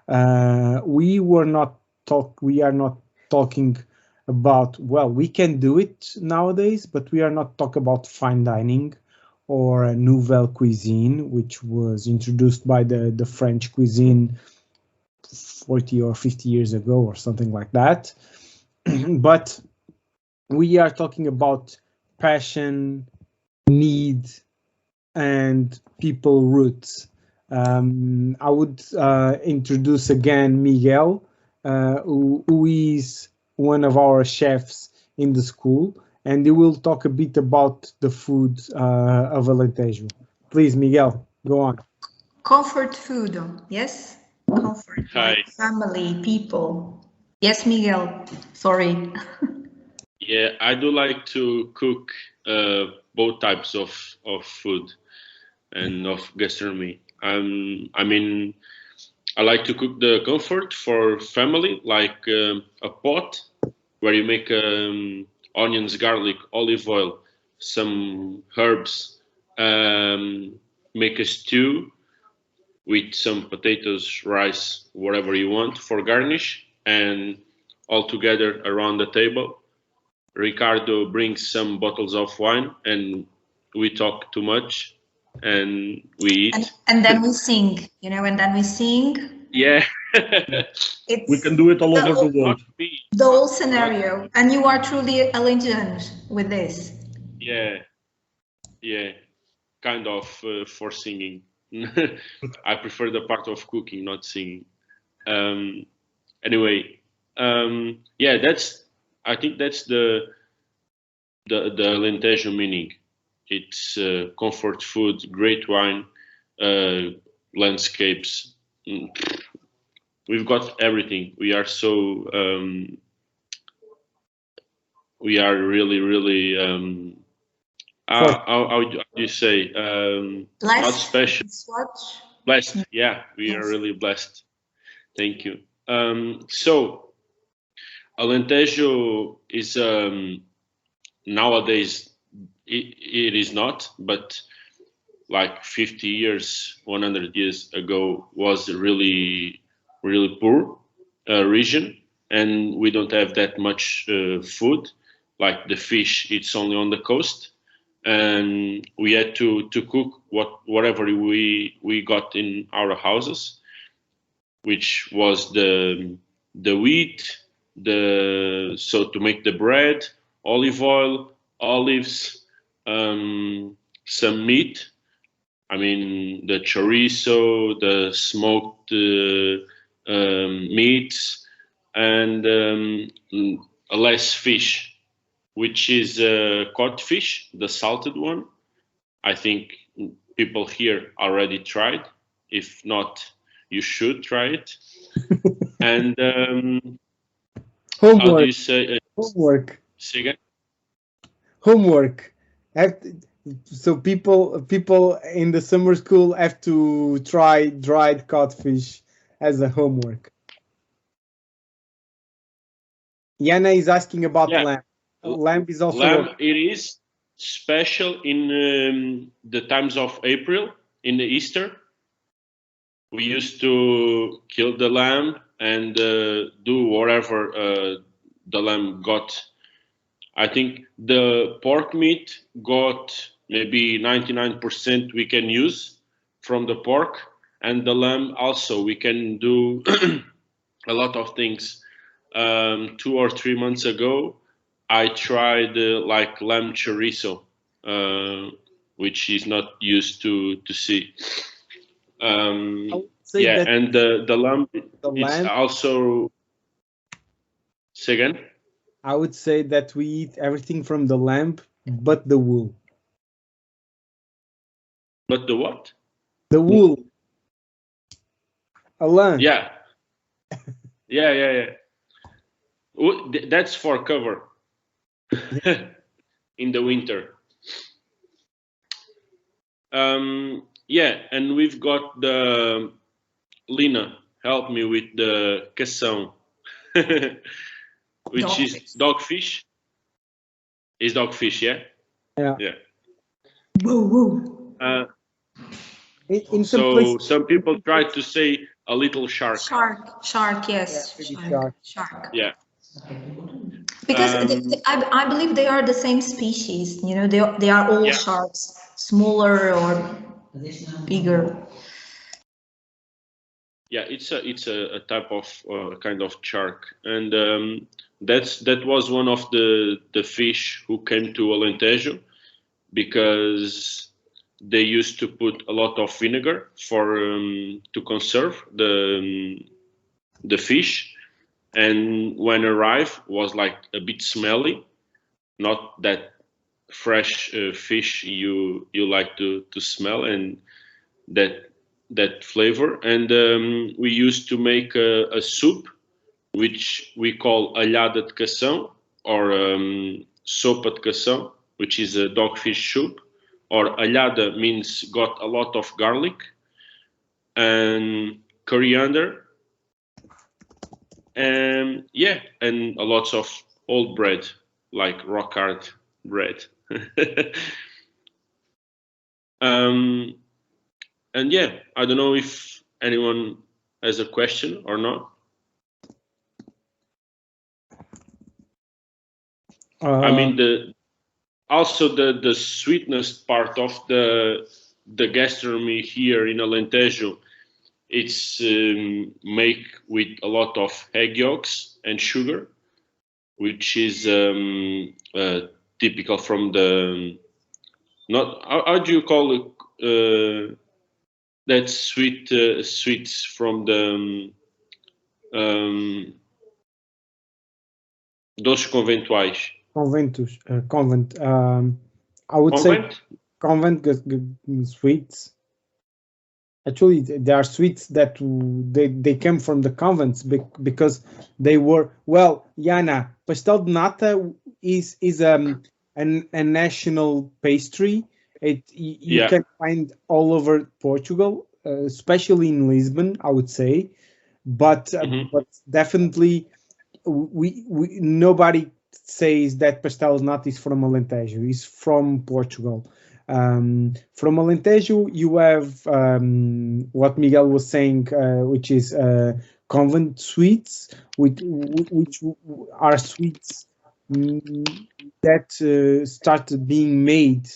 We are not talking about, well, we can do it nowadays, but we are not talking about fine dining or a nouvelle cuisine, which was introduced by the French cuisine 40 or 50 years ago or something like that. But we are talking about passion, need, and people roots. I would introduce again Miguel, who is one of our chefs in the school, and he will talk a bit about the food of Alentejo. Please, Miguel, go on. Comfort food, yes? Comfort, Hi. like family, people. Yes, Miguel, sorry. Yeah, I do like to cook both types of food and of gastronomy. I mean, I like to cook the comfort for family, like a pot where you make onions, garlic, olive oil, some herbs, make a stew with some potatoes, rice, whatever you want for garnish, and all together around the table. Ricardo brings some bottles of wine, and we talk too much, and we eat. And then we sing, you know, and then we sing. Yeah. We can do it all over the world. The whole scenario. And you are truly Alentejo with this. Yeah. Yeah. Kind of for singing. I prefer the part of cooking, not singing. Anyway, yeah, I think that's the Alentejo meaning. It's comfort food, great wine, landscapes. We've got everything. We are so we are really how do you say not special, blessed. Yeah, we are really blessed. Thank you. So Alentejo is nowadays it is not, but like 50 years, 100 years ago was really poor region, and we don't have that much food. Like the fish, it's only on the coast, and we had to cook whatever we got in our houses, which was the wheat, so to make the bread, olive oil, olives, some meat. I mean, the chorizo, the smoked meats, and less fish, which is codfish, the salted one. I think people here already tried. If not, you should try it. And homework. How do you say? Homework. Say again? Homework. So people in the summer school have to try dried codfish as a homework. Yana is asking about lamb. Lamb is also lamb. It is special in the times of April, in the Easter. We used to kill the lamb and do whatever the lamb got. I think the pork meat got maybe 99% we can use from the pork, and the lamb also we can do a lot of things. 2 or 3 months ago, I tried like lamb chorizo, which is not used to see. Yeah, and the lamb, it's also. Say again? I would say that we eat everything from the lamb, but the wool. But the what? The wool. A lamb. Yeah. Yeah. That's for cover in the winter. Yeah, and we've got the Lina help me with the cação, which dogfish. Is dogfish. Is dogfish, yeah? Yeah. Woo. In some people try to say a little shark. Shark, yes. Yeah, shark. Yeah. Because I believe they are the same species. You know, they are all sharks, smaller or bigger. Yeah, it's a type of kind of shark, and that was one of the fish who came to Alentejo, because they used to put a lot of vinegar for to conserve the fish, and when arrived was like a bit smelly, not that fresh fish you like to smell, and that flavor. And we used to make a soup which we call alhada de cação, or sopa de cação, which is a dogfish soup. Or alhada means got a lot of garlic and coriander, and yeah, and a lot of old bread, like rock hard bread. And yeah, I don't know if anyone has a question or not. I mean, the sweetness part of the gastronomy here in Alentejo, it's made with a lot of egg yolks and sugar, which is typical from the, not, how do you call it, that sweets from the doces conventuais. Convent. I would say convent sweets. Actually, there are sweets that they came from the convents because they were, well, Yana, pastel de nata is a national pastry. You can find all over Portugal, especially in Lisbon, I would say, but definitely we nobody says that pastel de nata is from Alentejo. It's from Portugal. From Alentejo, you have what Miguel was saying, which is convent sweets, which are sweets that started being made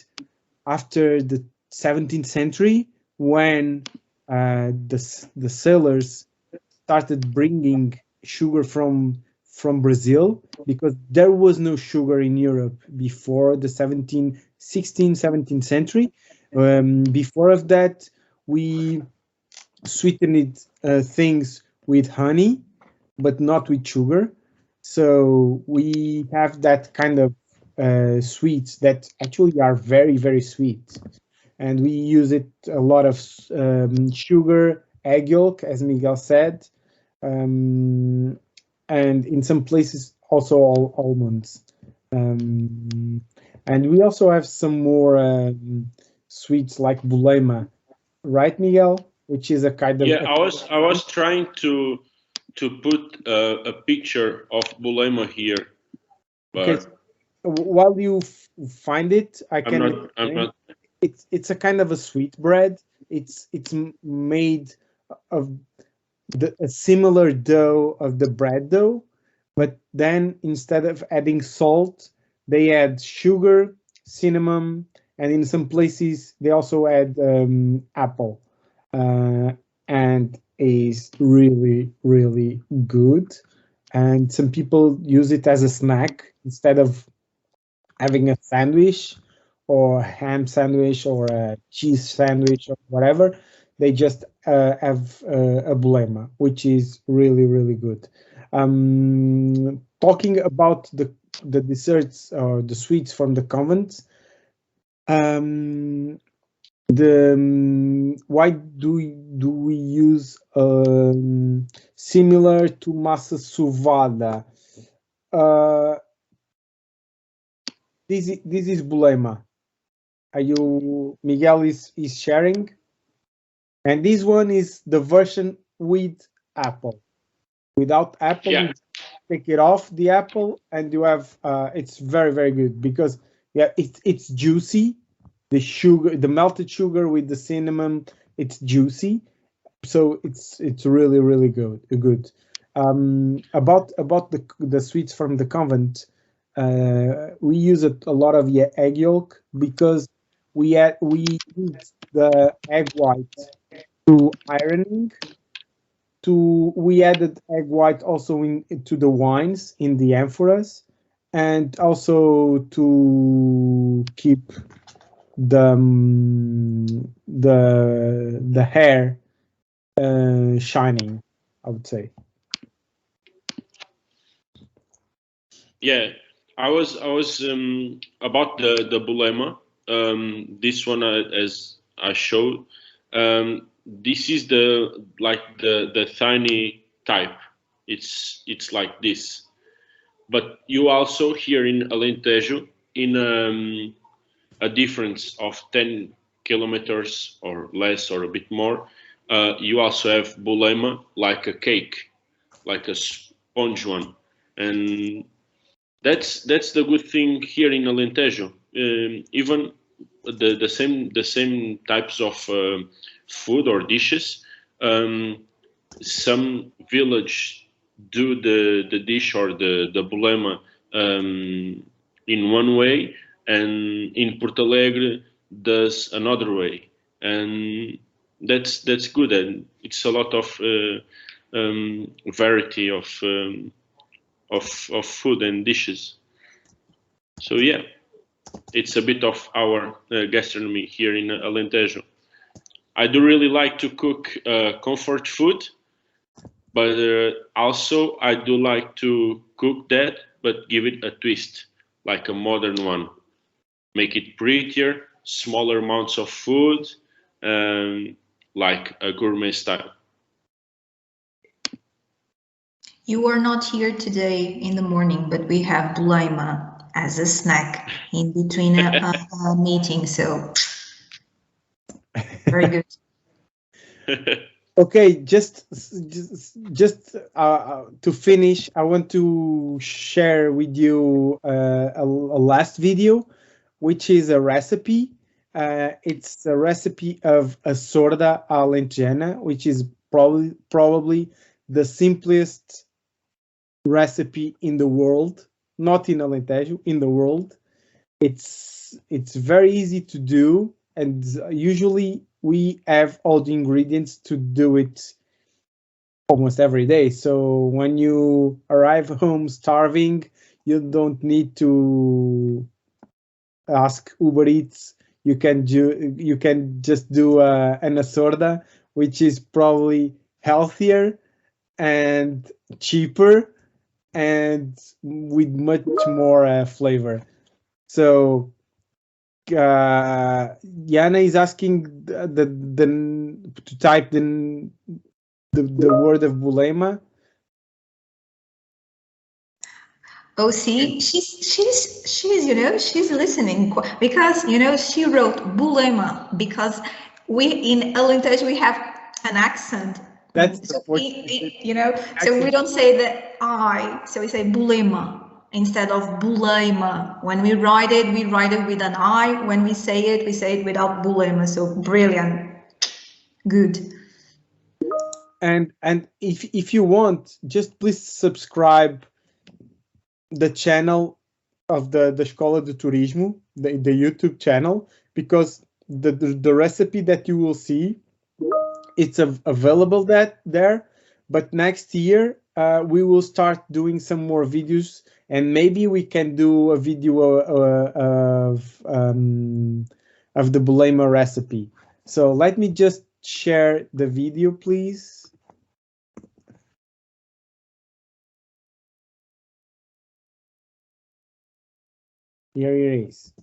after the 17th century, when the sailors started bringing sugar from Brazil, because there was no sugar in Europe before the 16th, 17th century. Before of that, we sweetened things with honey, but not with sugar. So we have that kind of sweets that actually are very, very sweet. And we use it a lot of sugar, egg yolk, as Miguel said, and in some places also almonds. And we also have some more sweets like bulema, right, Miguel? Which is a kind of... Yeah, I was trying to put a picture of bulema here. But okay. While you find it, I'm not. It's a kind of a sweet bread. It's made of a similar dough of the bread dough, but then instead of adding salt, they add sugar, cinnamon, and in some places they also add apple, and is really, really good. And some people use it as a snack instead of having a sandwich or a ham sandwich or a cheese sandwich or whatever. They just have a bulema, which is really, really good. Talking about the desserts or the sweets from the convents, why do we use similar to massa sovada? This is bulema. Are you, Miguel is sharing? And this one is the version with apple. Without apple, you take it off the apple, and you have it's very, very good because it's juicy. The sugar, the melted sugar with the cinnamon, it's juicy. So it's really, really good. About the sweets from the convent, we use a lot of egg yolk because we use the egg white to ironing. We added egg white also to the wines in the amphoras, and also to keep hair shining, I would say. Yeah, I was about the bulema. This one, as I showed, this is the tiny type. It's like this, but you also here in Alentejo, in a difference of 10 kilometers or less or a bit more, you also have bulema, like a cake, like a sponge one, and that's the good thing here in Alentejo. Even the same types of food or dishes. Some village do the dish or the bulema in one way, and in Portalegre does another way, and that's good, and it's a lot of variety of food and dishes. So yeah, it's a bit of our gastronomy here in Alentejo. I do really like to cook comfort food, but also I do like to cook that, but give it a twist, like a modern one. Make it prettier, smaller amounts of food, like a gourmet style. You are not here today in the morning, but we have bulema as a snack in between a meeting, so very good. Okay, just to finish, I want to share with you a last video, which is a recipe. It's a recipe of a sorda alentejana, which is probably the simplest recipe in the world, not in Alentejo, in the world. It's very easy to do, and usually we have all the ingredients to do it almost every day. So when you arrive home starving, you don't need to ask Uber Eats. You can just do an assorda, which is probably healthier and cheaper and with much more flavor. So Yana is asking to type the word of bulema. Oh, see, she's she's listening, because she wrote bulema because we in Alentejo we have an accent. That's so so we don't say the I, so we say bulema instead of bulema. When we write it with an I. When we say it without bulema. So brilliant, good. And if you want, just please subscribe the channel of the Escola de Turismo, the YouTube channel, because the recipe that you will see, it's available there. But next year we will start doing some more videos, and maybe we can do a video of the bulema recipe. So let me just share the video, please. Here it is.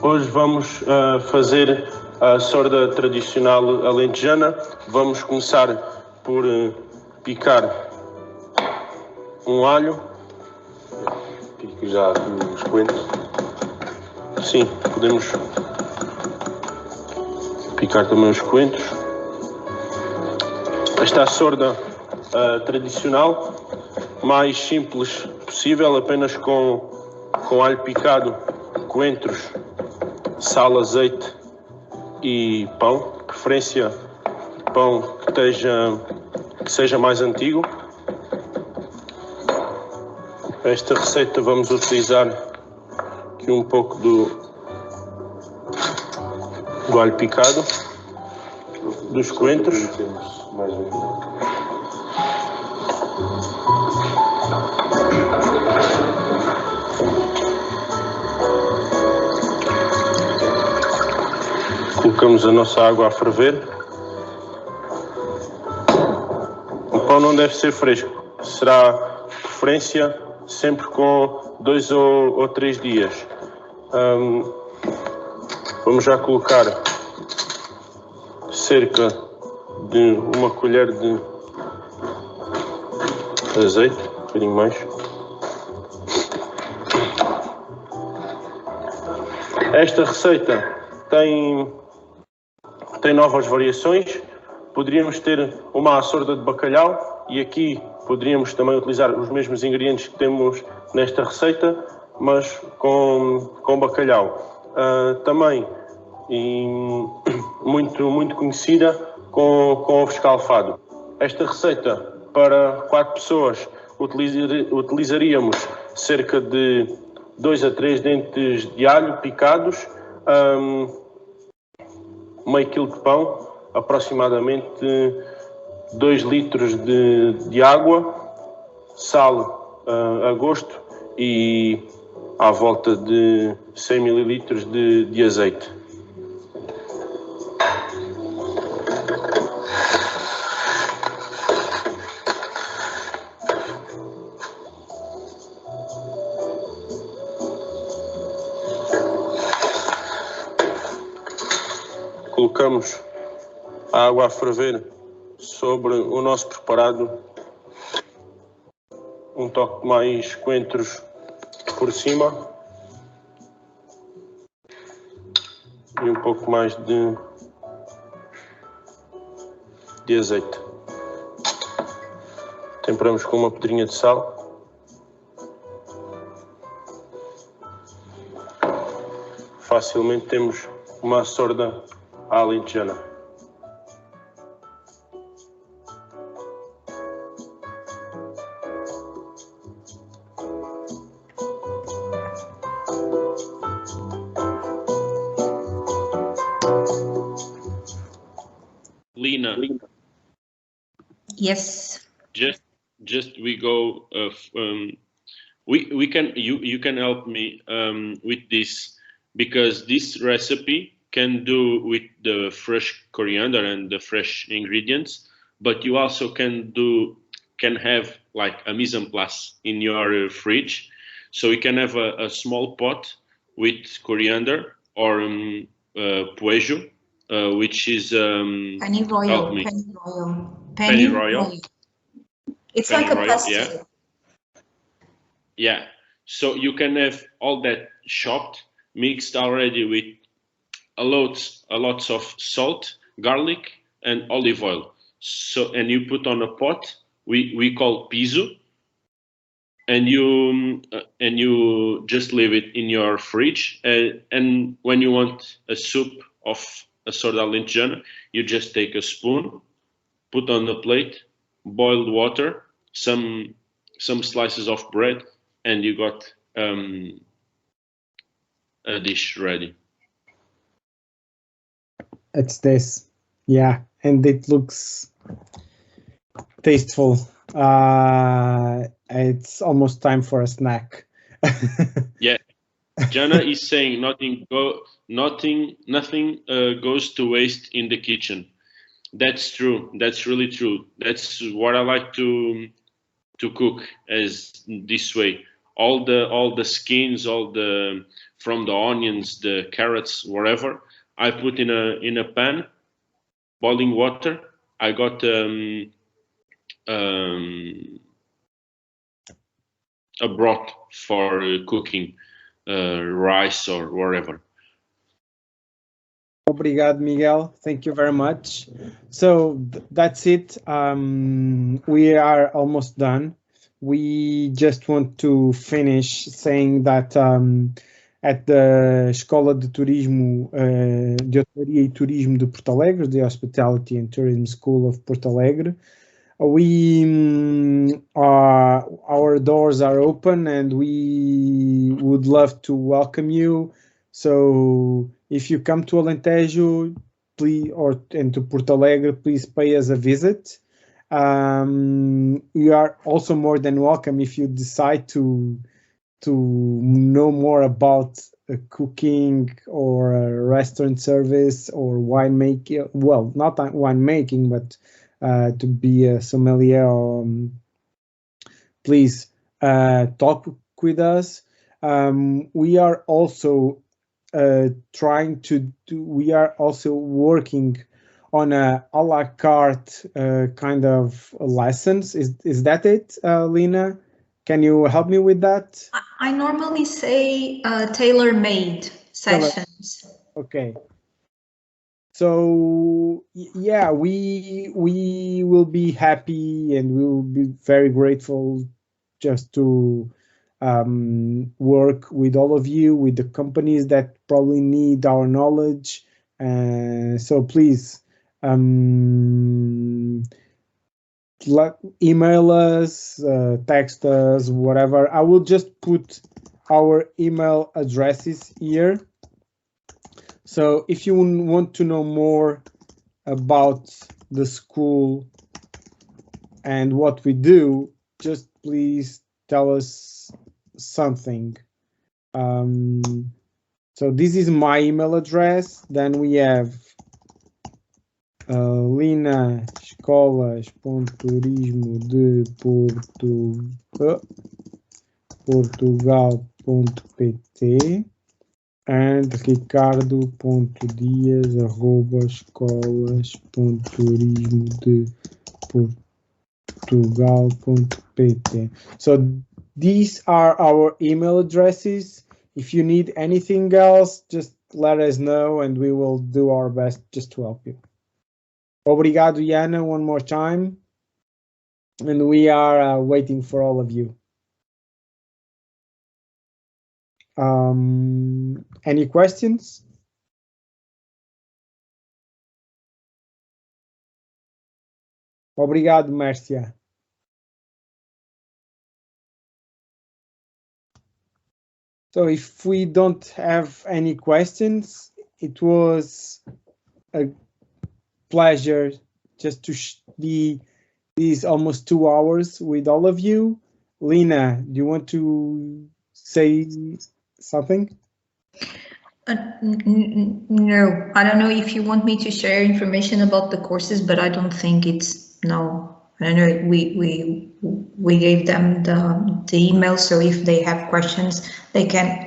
Hoje vamos fazer a sorda tradicional alentejana. Vamos começar por picar um alho. Pico já os coentros. Sim, podemos picar também os coentros. Esta sorda tradicional, mais simples possível, apenas com alho picado, coentros, sal, azeite e pão, de preferência pão que seja mais antigo. Para esta receita vamos utilizar aqui um pouco do alho picado, dos coentros. Colocamos a nossa água a ferver. O pão não deve ser fresco, será preferência sempre com 2 ou 3 dias. Vamos já colocar cerca de 1 colher de azeite, um bocadinho mais. Esta receita tem novas variações. Poderíamos ter uma açorda de bacalhau e aqui poderíamos também utilizar os mesmos ingredientes que temos nesta receita, mas com bacalhau. Também muito conhecida com ovo escalfado. Esta receita para 4 pessoas utilizaríamos cerca de 2 a 3 dentes de alho picados, meio quilo de pão, aproximadamente 2 litros de água, sal a gosto e à volta de 100 mililitros de azeite. Colocamos a água a ferver sobre o nosso preparado, um toque mais coentros por cima e um pouco mais de azeite. Temperamos com uma pedrinha de sal. Facilmente temos uma açorda alentejana. Lina. Yes. Just we go. We can you can help me with this, because this recipe can do with the fresh coriander and the fresh ingredients, but you also can have like a mise en place in your fridge, so you can have a small pot with coriander or poejo, which is pennyroyal. It's penny like a royal, pesto. Yeah. So you can have all that chopped, mixed already with a lots of salt, garlic, and olive oil. So, and you put on a pot we call piso, and you just leave it in your fridge. And when you want a soup of a sort of alentejana, you just take a spoon, put on the plate, boiled water, some slices of bread, and you got a dish ready. It's this, yeah, and it looks tasteful. It's almost time for a snack. Yeah, Jana is saying nothing goes to waste in the kitchen. That's true. That's really true. That's what I like to cook, as this way. All the skins, from the onions, the carrots, whatever, I put in a pan, boiling water. I got a broth for cooking rice or whatever. Obrigado, Miguel. Thank you very much. So that's it. We are almost done. We just want to finish saying that at the Escola de Turismo de Hotelaria e Turismo de Portalegre, the Hospitality and Tourism School of Portalegre, our doors are open and we would love to welcome you. So if you come to Alentejo, please, and to Portalegre, please pay us a visit. You are also more than welcome if you decide to know more about cooking or a restaurant service or winemaking. Well, not winemaking, but to be a sommelier. Please talk with us. We are also we are also working on a la carte kind of lessons. Is that it, Lina? Can you help me with that? I normally say tailor-made sessions. Okay. So yeah, we will be happy and we will be very grateful just to work with all of you, with the companies that probably need our knowledge. So please email us, text us, whatever. I will just put our email addresses here. So if you want to know more about the school and what we do, just please tell us something. So this is my email address. Then we have Lina Escolas.turismo de Portugal.pt and ricardo.dias@escolas.turismo.portugal.pt. So these are our email addresses. If you need anything else, just let us know and we will do our best just to help you. Obrigado, Yana, one more time. And we are waiting for all of you. Any questions? Obrigado, Márcia. So if we don't have any questions, it was a pleasure just to be these almost 2 hours with all of you. Lina, do you want to say something? No, I don't know if you want me to share information about the courses, but I don't think it's no. I don't know. We gave them the email, so if they have questions, they can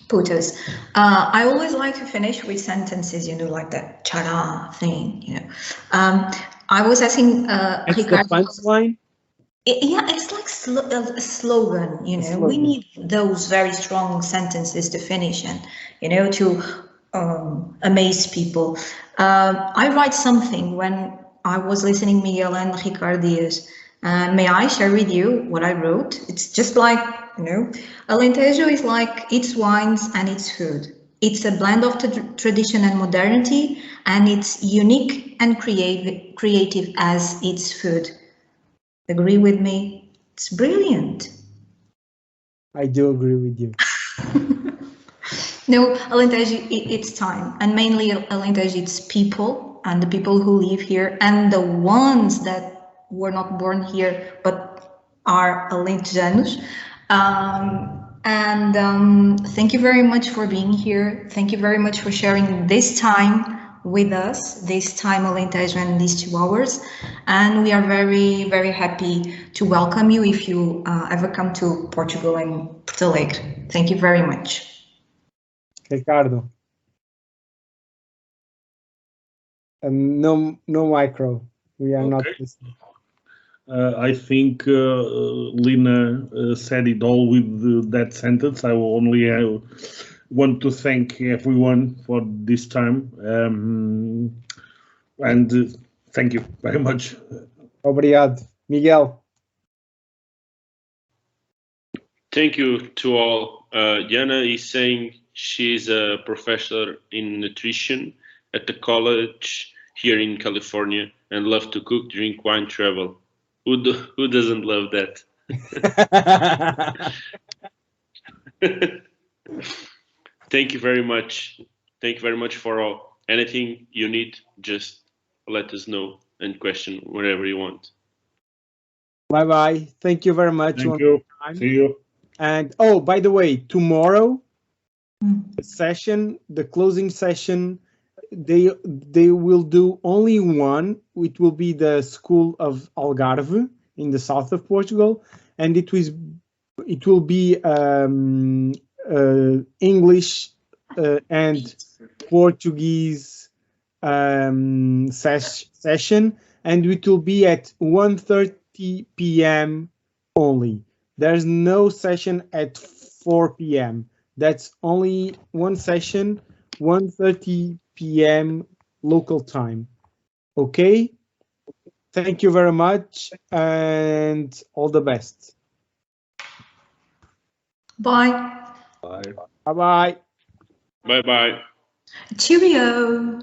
put us. I always like to finish with sentences, you know, like that cha-da thing, you know. I was asking Ricardo. The punchline? Yeah, it's like a slogan, you know. We need those very strong sentences to finish and, you know, to amaze people. I write something when I was listening Miguel and Ricardias. May I share with you what I wrote? It's just like, you know, Alentejo is like its wines and its food. It's a blend of tradition and modernity, and it's unique and creative as its food. Agree with me? It's brilliant. I do agree with you. No, Alentejo, it's time. And mainly Alentejo, it's people and the people who live here and the ones that were not born here but are Alentejanos. Thank you very much for being here. Thank you very much for sharing this time with us, this time Alentejo and these 2 hours. And we are very, very happy to welcome you if you ever come to Portugal and Portalegre. Thank you very much. Ricardo. No micro. We are not listening. I think Lina said it all with that sentence. I will only want to thank everyone for this time. And thank you very much. Obrigado. Miguel. Thank you to all. Jana is saying she's a professor in nutrition at the college here in California and love to cook, drink wine, travel. Who doesn't love that? Thank you very much. Thank you very much for all. Anything you need, just let us know and question wherever you want. Bye-bye. Thank you very much. Thank you. See you. And oh, by the way, tomorrow session, the closing session, they will do only one. It will be the School of Algarve in the south of Portugal, and it will be English and Portuguese session, and it will be at 1:30 p.m. only. There's no session at 4 p.m. That's only one session, 1:30 p.m. local time. Okay? Thank you very much and all the best. Bye. Bye. Bye-bye. Bye-bye. Cheerio.